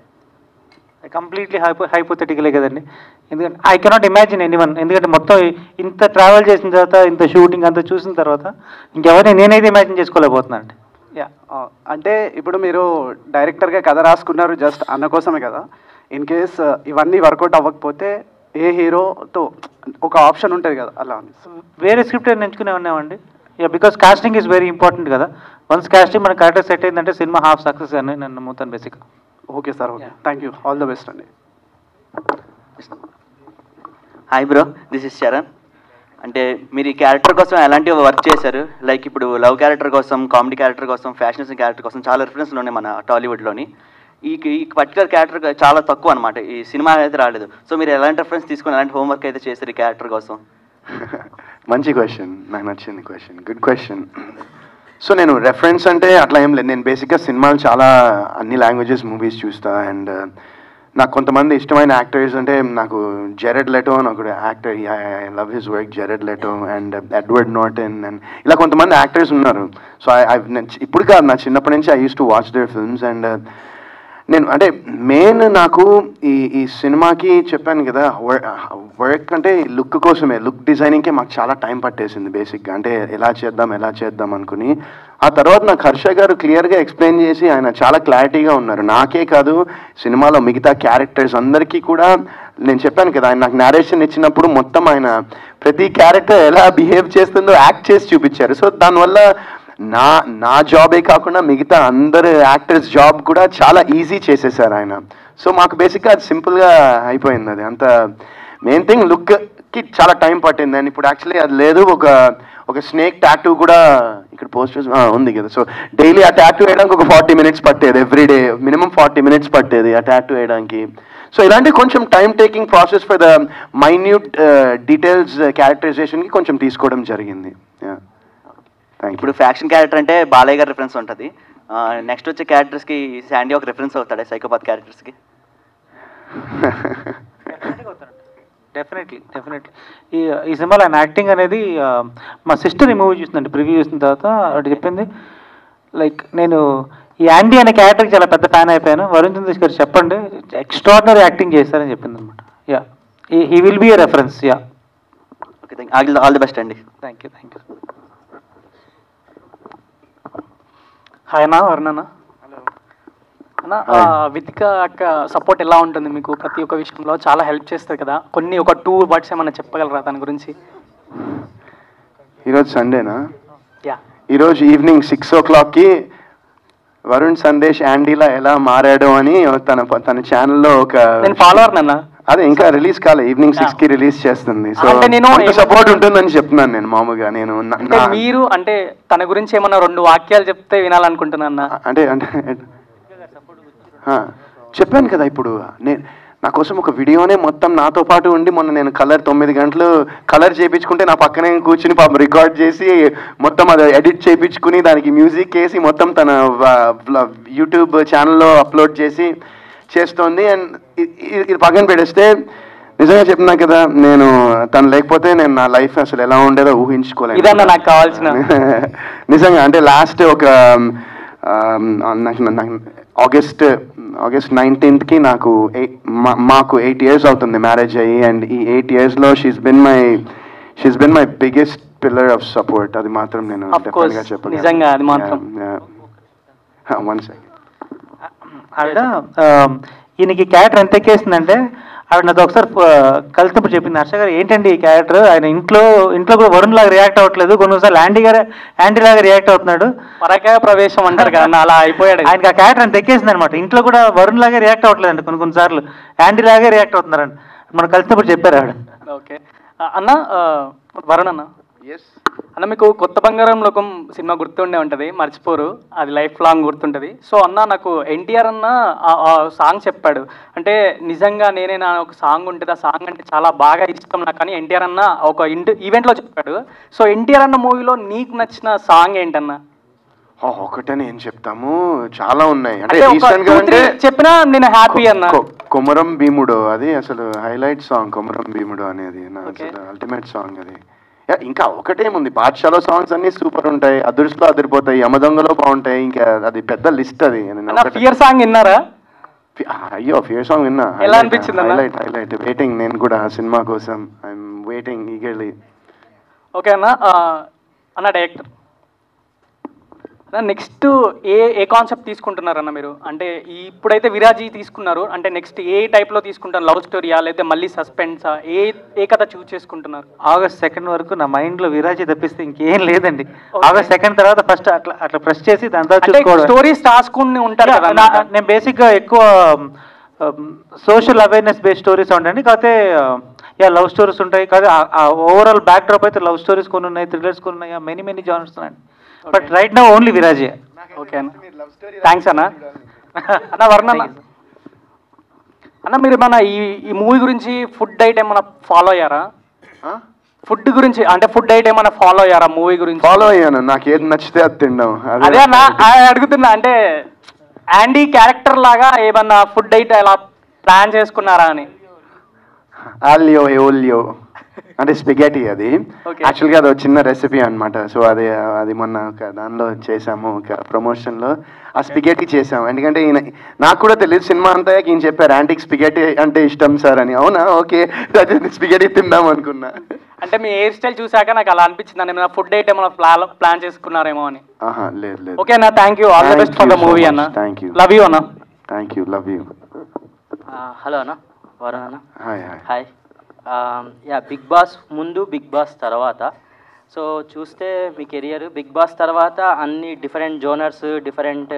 కంప్లీట్లీ హైపోథెటికలే కదండి. ఎందుకంటే ఐ కెనాట్ ఇమాజిన్ ఎనీవన్. ఎందుకంటే మొత్తం ఇంత ట్రావెల్ చేసిన తర్వాత, ఇంత షూటింగ్ అంతా చూసిన తర్వాత ఇంకెవరిని నేనైతే ఇమాజిన్ చేసుకోలేకపోతున్నాను అండి. అంటే ఇప్పుడు మీరు డైరెక్టర్గా కథ రాసుకున్నారు జస్ట్ అన్న కోసమే కదా. ఇన్ కేస్ ఇవన్నీ వర్కౌట్ అవ్వకపోతే ఏ హీరోతో ఒక ఆప్షన్ ఉంటుంది కదా, అలా వేరే స్క్రిప్ట్ ఎంచుకునే ఉన్నామండి. Because casting is very important కదా. వన్స్ కాస్టింగ్ మన కరెక్ట్గా సెట్ అయిందంటే సినిమా హాఫ్ సక్సెస్ అని నేను నమ్ముతాను బేసిక్గా. Okay sir, okay, thank you, all the best అండి. Hi bro, this is Sharan. అంటే మీరు ఈ క్యారెక్టర్ కోసం ఎలాంటి వర్క్ చేశారు? లైక్ ఇప్పుడు లవ్ క్యారెక్టర్ కోసం, కామెడీ క్యారెక్టర్ కోసం, ఫ్యాషన్ క్యారెక్టర్ కోసం చాలా రిఫరెన్స్లు ఉన్నాయి మన టాలీవుడ్లోని. ఈ పర్టికులర్ క్యారెక్టర్ చాలా తక్కువ అనమాట, ఈ సినిమా అయితే రాలేదు. సో మీరు ఎలాంటి రిఫరెన్స్ తీసుకుని ఎలాంటి హోంవర్క్ అయితే చేశారు ఈ క్యారెక్టర్ కోసం? మంచి క్వశ్చన్, నాకు నచ్చింది క్వశ్చన్, గుడ్ క్వశ్చన్. సో నేను రెఫరెన్స్ అంటే అట్లా ఏం లేదు. నేను బేసిక్గా సినిమాలు చాలా అన్ని లాంగ్వేజెస్ మూవీస్ చూస్తా. అండ్ నాకు కొంతమంది ఇష్టమైన యాక్టర్స్ అంటే నాకు జెరెడ్ లెటో అని ఒక actor, I love his work, జెరెడ్ Leto and Edward Norton and ఇలా కొంతమంది యాక్టర్స్ ఉన్నారు. సో ఇప్పుడు కాదు, నా చిన్నప్పటి నుంచి I use to watch their films. And నేను అంటే మెయిన్ నాకు ఈ సినిమాకి చెప్పాను కదా, వర్క్ అంటే లుక్ కోసమే, లుక్ డిజైనింగ్కే మాకు చాలా టైం పట్టేసింది బేసిక్గా. అంటే ఎలా చేద్దాం అనుకుని ఆ తర్వాత నాకు హర్ష గారు క్లియర్గా ఎక్స్ప్లెయిన్ చేసి ఆయన చాలా క్లారిటీగా ఉన్నారు. నాకే కాదు, సినిమాలో మిగతా క్యారెక్టర్స్ అందరికీ కూడా. నేను చెప్పాను కదా, ఆయన నాకు నేరేషన్ ఇచ్చినప్పుడు మొత్తం ఆయన ప్రతి క్యారెక్టర్ ఎలా బిహేవ్ చేస్తుందో యాక్ట్ చేసి చూపించారు. సో దానివల్ల నా జాబే కాకుండా మిగతా అందరు యాక్టర్స్ జాబ్ కూడా చాలా ఈజీ చేసేసారు ఆయన. సో మాకు బేసిక్గా అది సింపుల్గా అయిపోయింది. అది అంత మెయిన్ థింగ్ లుక్కి చాలా టైం పట్టింది. అండ్ ఇప్పుడు యాక్చువల్లీ అది లేదు, ఒక స్నేక్ టాటూ కూడా ఇక్కడ పోస్టర్స్ ఉంది కదా. సో డైలీ ఆ టాటూ వేయడానికి ఒక 40 minutes పట్టేది, ఎవ్రీడే మినిమం 40 minutes పట్టేది ఆ టాటూ వేయడానికి. సో ఇలాంటి కొంచెం time taking process for the minute details క్యారెక్టరైజేషన్కి కొంచెం తీసుకోవడం జరిగింది. ఇప్పుడు ఫ్యాక్షన్ క్యారెక్టర్ అంటే బాలయ్య గారి రిఫరెన్స్ ఉంటుంది. నెక్స్ట్ వచ్చే క్యారెక్టర్స్కి శాండీ ఒక రిఫరెన్స్ అవుతాడు, సైకోపాత్ క్యారెక్టర్స్కి? డెఫినెట్లీ. ఈ సినిమాలో ఆయన యాక్టింగ్ అనేది మా సిస్టర్ ఈ మూవీ చూసిందండి, ప్రివ్యూ చూసిన తర్వాత అటు చెప్పింది, లైక్ నేను ఈ యాండీ అనే క్యారెక్టర్కి చాలా పెద్ద ఫ్యాన్ అయిపోయాను. వరుణ్ చంద్రేష్ గారు చెప్పండి, ఎక్స్ట్రాడినరీ యాక్టింగ్ చేస్తారని చెప్పింది అనమాట. He will be a reference. Okay, all the best అండి. Thank you. హాయ్ అన్న, వరుణ్ అన్న. అన్న వితిక అక్క సపోర్ట్ ఎలా ఉంటుంది మీకు ప్రతి ఒక్క విషయంలో? చాలా హెల్ప్ చేస్తుంది కదా, కొన్ని ఒక 2 words ఏమన్నా చెప్పగలరా దాని గురించి? ఈరోజు సండేనా? యా. ఈరోజు ఈవినింగ్ 6 o'clockకి వరుణ్ సందేశ్ యాండీలా ఎలా మారాడు అని తన ఛానల్లో ఒక నేను ఫాలోవర్ నన్న. అదే ఇంకా రిలీజ్ కాలే, ఈవినింగ్ 6కి రిలీజ్ చేస్తుంది. సో అంటే నేను సపోర్ట్ ఉంటుందని చెప్తున్నాను నేను మామూలుగా. నేను అంటే మీరు అంటే తన గురించి ఏమన్నా 2 వాక్యాలు చెప్తే వినాలనుకుంటున్నా. అంటే చెప్పాను కదా, ఇప్పుడు నా కోసం ఒక వీడియోనే మొత్తం నాతో పాటు ఉండి మొన్న నేను కలర్ 9 గంటలు కలర్ చేయించుకుంటే నా పక్కనే కూర్చుని పాపం రికార్డ్ చేసి మొత్తం అది ఎడిట్ చేయించుకుని దానికి మ్యూజిక్ వేసి మొత్తం తన యూట్యూబ్ ఛానల్లో అప్లోడ్ చేస్తోంది. అండ్ ఇది పక్కన పెడేస్తే నిజంగా చెప్తున్నా కదా, నేను తను లేకపోతే నేను నా లైఫ్ అసలు ఎలా ఉండేదో ఊహించుకోలేదు. ఇదన్నా నాకు కావాల్సిన నిజంగా. అంటే లాస్ట్ ఒక ఆగస్ట్ 19th నాకు మాకు 8 years అవుతుంది మ్యారేజ్ అయ్యి. అండ్ ఈ 8 yearsలో she's been my biggest pillar of support. అది మాత్రం నేను డెఫినెట్గా చెప్పాను. నిజంగా అది మాత్రం. One second. ఆవిడ ఈయనకి క్యారెక్టర్ ఎంత ఎక్కేసిందంటే ఆవిడ నాతో ఒకసారి కలిసినప్పుడు చెప్పింది, హర్ష గారు ఏంటండి ఈ క్యారెక్టర్, ఆయన ఇంట్లో కూడా వరుణ్ లాగా రియాక్ట్ అవ్వట్లేదు, కొన్నిసార్లు యాంటీ లాగా రియాక్ట్ అవుతున్నాడు, పరకాయ ప్రవేశం అంటారు కదా అలా అయిపోయాడు. ఆయనకి ఆ క్యారెక్టర్ అంత ఎక్కేసింది అనమాట. ఇంట్లో కూడా వరుణ్ లాగా రియాక్ట్ అవ్వట్లేదండి, కొన్నిసార్లు యాంటీ లాగే రియాక్ట్ అవుతున్నారండి. మనం కలిసినప్పుడు చెప్పారు ఆవిడ. ఓకే అన్న, వరుణ్ అన్న అన్న మీకు కొత్త బంగారం లోకం సినిమా గుర్తుండే ఉంటుంది, మర్చిపోరు, అది లైఫ్ లాంగ్ గుర్తుంటుంది. సో అన్న నాకు ఎన్టీఆర్ అన్న ఆ సాంగ్ చెప్పాడు, అంటే నిజంగా నేనే నా ఒక సాంగ్ ఉంటుంది, ఆ సాంగ్ అంటే చాలా బాగా ఇష్టం నాకు అని ఎన్టీఆర్ అన్న ఒక ఈవెంట్లో చెప్పాడు. సో ఎన్టీఆర్ అన్న మూవీలో నీకు నచ్చిన సాంగ్ ఏంటన్నా? ఒకటని ఏం చెప్తాము, చాలా ఉన్నాయి. అంటే రీసెంట్ గా అంటే చెప్పినా నేను హ్యాపీ అన్న. కొమరం భీముడు అది అసలు హైలైట్ సాంగ్. కొమరం భీముడు అనేది నా అసలు అల్టిమేట్ సాంగ్ అది. ఇంకా ఒకటేముంది, బాద్షాలో సాంగ్స్ అన్ని సూపర్ ఉంటాయి, అదృష్టలో అదిరిపోతాయి, యమదొంగలో బాగుంటాయి, ఇంకా అది పెద్ద లిస్ట్ అది. ఫియర్ సాంగ్ విన్నారా? అయ్యో ఫియర్ సాంగ్ విన్నా, ఎలా అనిపించింది? హైలైట్. వెయిటింగ్ నేను కూడా ఆ సినిమా కోసం, ఐఎమ్ వెయిటింగ్ ఈగర్లీ. ఓకే అన్న డైరెక్టర్ నెక్స్ట్ ఏ కాన్సెప్ట్ తీసుకుంటున్నారన్న మీరు? అంటే ఇప్పుడైతే విరాజీ తీసుకున్నారు, అంటే నెక్స్ట్ ఏ టైప్లో తీసుకుంటారు? లవ్ స్టోరీయా లేదా మళ్ళీ సస్పెన్సా? ఏ కథ చూస్ చేసుకుంటున్నారు? August 2 వరకు నా మైండ్లో విరాజీ తప్పిస్తే ఇంకేం లేదండి. August 2 తర్వాత ఫస్ట్ అట్లా ప్రెస్ చేసి దాని తర్వాత స్టోరీస్ రాసుకుని ఉంటారు కదా. నేను బేసిక్గా ఎక్కువ సోషల్ అవేర్నెస్ బేస్డ్ స్టోరీస్ ఉంటాయండి. కాకపోతే లవ్ స్టోరీస్ ఉంటాయి, కాదు ఓవరాల్ బ్యాక్ డ్రాప్ అయితే లవ్ స్టోరీస్ కొన్ని ఉన్నాయి, థ్రిల్లర్స్ కొన్ని ఉన్నాయి, మెనీ జానర్స్ ఉన్నాయండి. బట్ రైట్ నౌ ఓన్లీ విరాజే. ఓకే అన్న, థ్యాంక్స్ అన్న. అన్న వరుణ్ అన్న మీరు మన ఈ మూవీ గురించి ఫుడ్ డైట్ ఏమైనా ఫాలో అయ్యారా? ఫుడ్ గురించి అంటే ఫుడ్ డైట్ ఏమైనా ఫాలో అయ్యారా మూవీ గురించి? ఫాలో అయ్యాను, నాకు ఏది నచ్చితే అది తిండం. అదే అన్న అడుగుతున్నా, అంటే యాండీ క్యారెక్టర్ లాగా ఏమన్నా ఫుడ్ డైట్ ఎలా ప్లాన్ చేసుకున్నారా అని? ఆలియో ఏలియో అంటే స్పిగెటీ. అది యాక్చువల్గా అది ఒక చిన్న రెసిపీ అనమాట. సో అది మొన్న ఒక దానిలో చేసాము, ఒక ప్రమోషన్లో ఆ స్పిగెటీ చేసాము. ఎందుకంటే ఈయన నాకు కూడా తెలియదు, సినిమా అంతా ఈయన చెప్పారు యాంటీకి స్పిగెటీ అంటే ఇష్టం సార్ అని. అవునా, ఓకే స్పిగెటీ తిందాం అనుకున్నా. అంటే మీ హెయిర్ స్టైల్ చూసాక నాకు అలా అనిపించింది, ఏమైనా ఫుడ్ డైట్ ఏమైనా ప్లాన్ చేసుకున్నారేమో అని. లేదు. ఓకే అన్న, thank you, all the best for the movie అన్న. Thank you. లవ్ యూ అన్న. Thank you, love you. Hello అన్న, వరుణ్ అన్న. హాయ్. బిగ్ బాస్ ముందు, బిగ్ బాస్ తర్వాత, సో చూస్తే మీ కెరియర్ బిగ్ బాస్ తర్వాత అన్ని డిఫరెంట్ జోనర్స్, డిఫరెంట్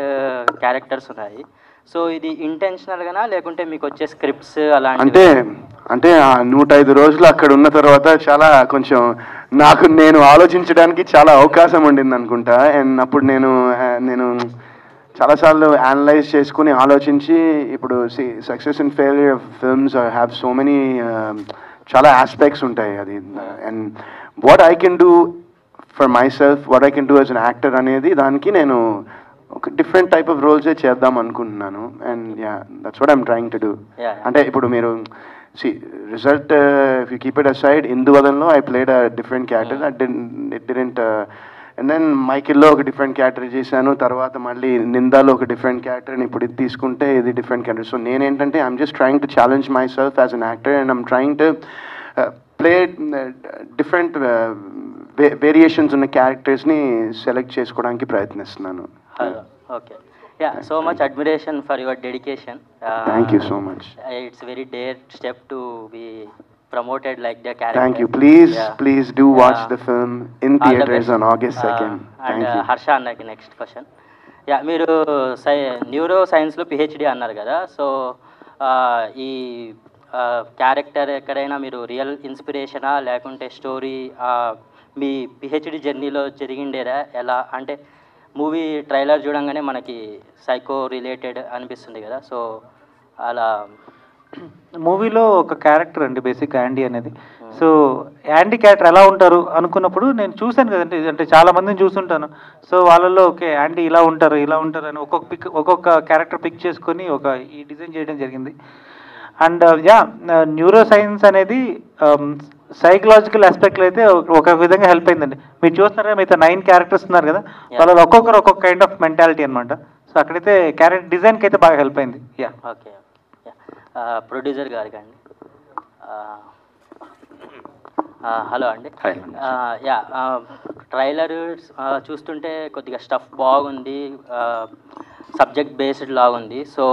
క్యారెక్టర్స్ ఉన్నాయి. సో ఇది ఇంటెన్షనల్గానా లేకుంటే మీకు వచ్చే స్క్రిప్ట్స్ అలాంటి? అంటే 105 రోజులు అక్కడ ఉన్న తర్వాత చాలా కొంచెం నేను ఆలోచించడానికి చాలా అవకాశం ఉండింది అనుకుంటా. అండ్ అప్పుడు నేను చాలాసార్లు అనలైజ్ చేసుకుని ఆలోచించి, ఇప్పుడు success and failure of films have so many చాలా ఆస్పెక్ట్స్ ఉంటాయి. అది and what I can do for my self, what I can do as an actor అనేది దానికి నేను ఒక డిఫరెంట్ టైప్ ఆఫ్ రోల్సే చేద్దాం అనుకుంటున్నాను. And that's what I'm trying to do. అంటే ఇప్పుడు మీరు result if you keep it aside, ఇందువదన్లో I played a different character, it didn't. And then మైకిల్లో ఒక డిఫరెంట్ క్యారెక్టర్ చేశాను, తర్వాత మళ్ళీ నిందాలో ఒక డిఫరెంట్ క్యారెక్టర్, ఇప్పుడు ఇది తీసుకుంటే ఇది డిఫరెంట్ క్యారెక్టర్. సో నేనేంటంటే I'm just trying to challenge my self as an actor, and I'm trying to play different variations ఉన్న క్యారెక్టర్స్ని సెలెక్ట్ చేసుకోవడానికి ప్రయత్నిస్తున్నాను. Okay. Yeah, so much admiration for your dedication. Thank you so much. It's very dare step to be promoted like the character. Thank you. Please, Yeah. please do watch the film in All the theaters best. on August 2nd. And Thank you. Harsha అన్నకి next question. Yeah, మీరు neuro సైన్స్లో PhD అన్నారు కదా, so ఈ character ఎక్కడైనా మీరు real ఇన్స్పిరేషనా లేకుంటే story మీ PhD జర్నీలో జరిగిండేరా ఎలా? అంటే మూవీ ట్రైలర్ చూడంగానే మనకి సైకో రిలేటెడ్ అనిపిస్తుంది కదా, సో అలా మూవీలో ఒక క్యారెక్టర్ అండి బేసిక్ యాండీ అనేది. సో యాండీ క్యారెక్టర్ ఎలా ఉంటారు అనుకున్నప్పుడు నేను చూశాను కదండి, అంటే చాలా మందిని చూస్తుంటాను. సో వాళ్ళల్లో ఓకే యాండీ ఇలా ఉంటారు అని ఒక్కొక్క క్యారెక్టర్ పిక్ చేసుకొని ఈ డిజైన్ చేయడం జరిగింది. అండ్ యా, న్యూరో సైన్స్ అనేది సైకలాజికల్ ఆస్పెక్ట్లో అయితే ఒక విధంగా హెల్ప్ అయిందండి. మీరు చూస్తున్నారా, మిగతా 9 క్యారెక్టర్స్ ఉన్నారు కదా, వాళ్ళలో ఒక్కొక్కరు ఒక్కొక్క కైండ్ ఆఫ్ మెంటాలిటీ అనమాట. సో అక్కడైతే క్యారెక్టర్ డిజైన్కి అయితే బాగా హెల్ప్ అయింది. Yeah, okay. ప్రొడ్యూసర్ గారికి అండి, హలో అండి. యా, ట్రైలర్ చూస్తుంటే కొద్దిగా స్టఫ్ బాగుంది, సబ్జెక్ట్ బేస్డ్ లాగుంది. సో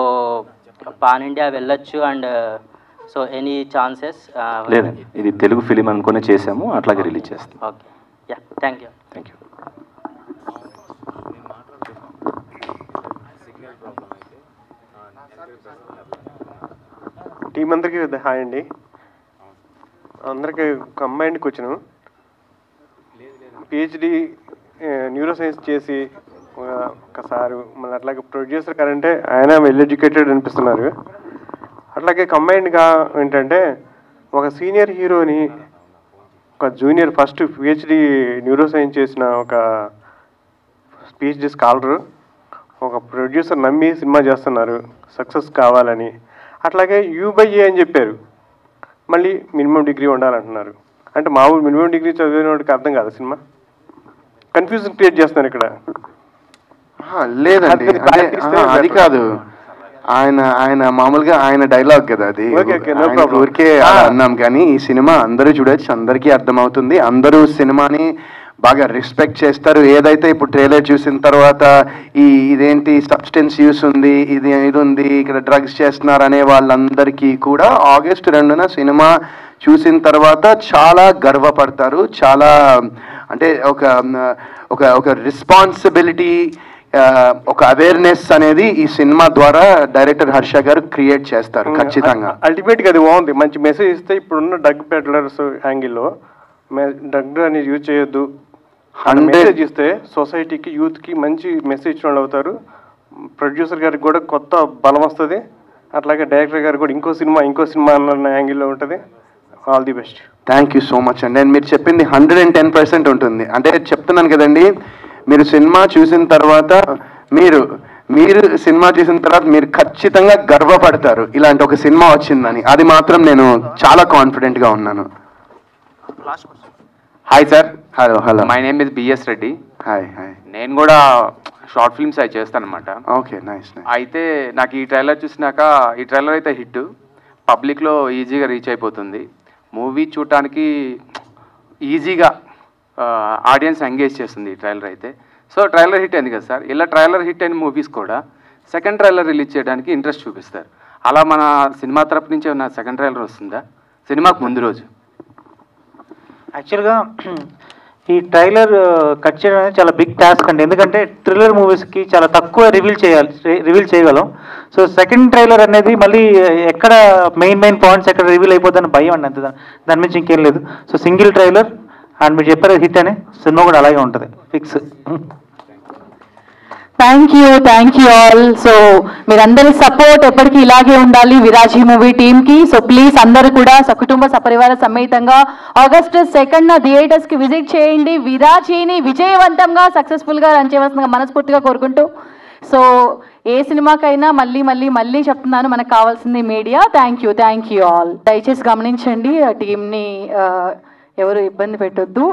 పాన్ ఇండియా వెళ్ళొచ్చు అండ్ సో ఎనీ ఛాన్సెస్? లేదండి, ఇది తెలుగు ఫిలిం అనుకునే చేసాము, అట్లాగే రిలీజ్ చేస్తాం. Okay. Yeah, thank you. Thank you. Team అందరికీ హాయ్ అండి. అందరికీ combined question. PhD neuro science చేసి ఒకసారి మళ్ళీ అట్లాగే ప్రొడ్యూసర్ గారంటే ఆయన వెల్ ఎడ్యుకేటెడ్ అనిపిస్తున్నారు. అట్లాగే కంబైన్డ్గా ఏంటంటే ఒక సీనియర్ హీరోని ఒక junior first PhD neuro science చేసిన ఒక పిహెచ్డి స్కాలరు ఒక ప్రొడ్యూసర్ నమ్మి సినిమా చేస్తున్నారు సక్సెస్ కావాలని. అట్లాగే U/A అని చెప్పారు, మళ్ళీ మినిమం డిగ్రీ ఉండాలంటున్నారు. అంటే మామూలు మినిమం డిగ్రీ చదివిన వాడికి అర్థం కాదు సినిమా. కన్ఫ్యూజన్ క్రియేట్ చేస్తున్నారు ఇక్కడ. లేదండి, అది కాదు. ఆయన మామూలుగా ఆయన డైలాగ్ కదా అది, ఊరికే అన్నాం. కానీ ఈ సినిమా అందరూ చూడొచ్చు, అందరికీ అర్థమవుతుంది. అందరూ సినిమాని బాగా రెస్పెక్ట్ చేస్తారు. ఏదైతే ఇప్పుడు ట్రైలర్ చూసిన తర్వాత ఇదేంటి సబ్స్టెన్స్ యూస్ ఉంది, ఇది ఉంది, ఇక్కడ డ్రగ్స్ చేస్తున్నారు అనే వాళ్ళందరికీ కూడా ఆగస్ట్ 2న సినిమా చూసిన తర్వాత చాలా గర్వపడతారు. చాలా అంటే ఒక రెస్పాన్సిబిలిటీ, ఒక అవేర్నెస్ అనేది ఈ సినిమా ద్వారా డైరెక్టర్ హర్ష గారు క్రియేట్ చేస్తారు ఖచ్చితంగా. అల్టిమేట్గా అది బాగుంది, మంచి మెసేజ్ ఇస్తే. ఇప్పుడున్న డ్రగ్ పెడ్లర్స్ యాంగిల్లో డ్రగ్ అనేది యూజ్ చేయొద్దు మెసేజ్ ఇస్తే సొసైటీకి యూత్కి మంచి మెసేజ్ ఇచ్చిన వాళ్ళు అవుతారు. ప్రొడ్యూసర్ గారికి కూడా కొత్త బలం వస్తుంది. అట్లాగే డైరెక్టర్ గారికి కూడా ఇంకో సినిమా అన్న యాంగిల్లో ఉంటుంది. All the best. Thank you so much అండి. అండ్ మీరు చెప్పింది 110% ఉంటుంది. అంటే చెప్తున్నాను కదండి, మీరు సినిమా చూసిన తర్వాత మీరు సినిమా చూసిన తర్వాత మీరు ఖచ్చితంగా గర్వపడతారు ఇలాంటి ఒక సినిమా వచ్చిందని. అది మాత్రం నేను చాలా కాన్ఫిడెంట్గా ఉన్నాను. Hi sir. Hello. My name is B S Reddy. Hi. నేను కూడా షార్ట్ ఫిల్మ్స్ అవి చేస్తాను అనమాట. Okay, nice. అయితే నాకు ఈ ట్రైలర్ చూసినాక, ఈ ట్రైలర్ అయితే హిట్, పబ్లిక్లో ఈజీగా రీచ్ అయిపోతుంది. మూవీ చూడటానికి ఈజీగా ఆడియన్స్ ఎంగేజ్ చేస్తుంది ఈ ట్రైలర్ అయితే. సో ట్రైలర్ హిట్ అయింది కదా సార్, ఇలా ట్రైలర్ హిట్ అయిన మూవీస్ కూడా సెకండ్ ట్రైలర్ రిలీజ్ చేయడానికి ఇంట్రెస్ట్ చూపిస్తారు. అలా మన సినిమా తరపు నుంచి ఉన్న సెకండ్ ట్రైలర్ వస్తుందా సినిమాకు ముందు రోజు? యాక్చువల్గా ఈ ట్రైలర్ కట్ చేయడం అనేది చాలా బిగ్ టాస్క్ అండి. ఎందుకంటే థ్రిల్లర్ మూవీస్కి చాలా తక్కువ రివీల్ చేయగలం. సో సెకండ్ ట్రైలర్ అనేది మళ్ళీ ఎక్కడ మెయిన్ పాయింట్స్ ఎక్కడ రివీల్ అయిపోతుందని భయం అండి, అంతే. దాని నుంచి ఇంకేం లేదు. సో సింగిల్ ట్రైలర్ అండ్ మీరు చెప్పారు హిట్ అని, సినిమా కూడా అలాగే ఉంటుంది, fix. Thank you all. So మీరందరి సపోర్ట్ ఎప్పటికీ ఇలాగే ఉండాలి విరాజీ మూవీ టీమ్కి. సో ప్లీజ్ అందరూ కూడా సకుటుంబ సపరివార సమేతంగా ఆగస్టు 2న థియేటర్స్కి విజిట్ చేయండి. విరాజీని విజయవంతంగా సక్సెస్ఫుల్గా రన్ చేయవలసిందిగా మనస్ఫూర్తిగా కోరుకుంటూ, సో ఏ సినిమాకైనా మళ్ళీ చెప్తున్నాను, మనకు కావాల్సింది మీడియా. Thank you all. దయచేసి గమనించండి, టీంని ఎవరు ఇబ్బంది పెట్టొద్దు.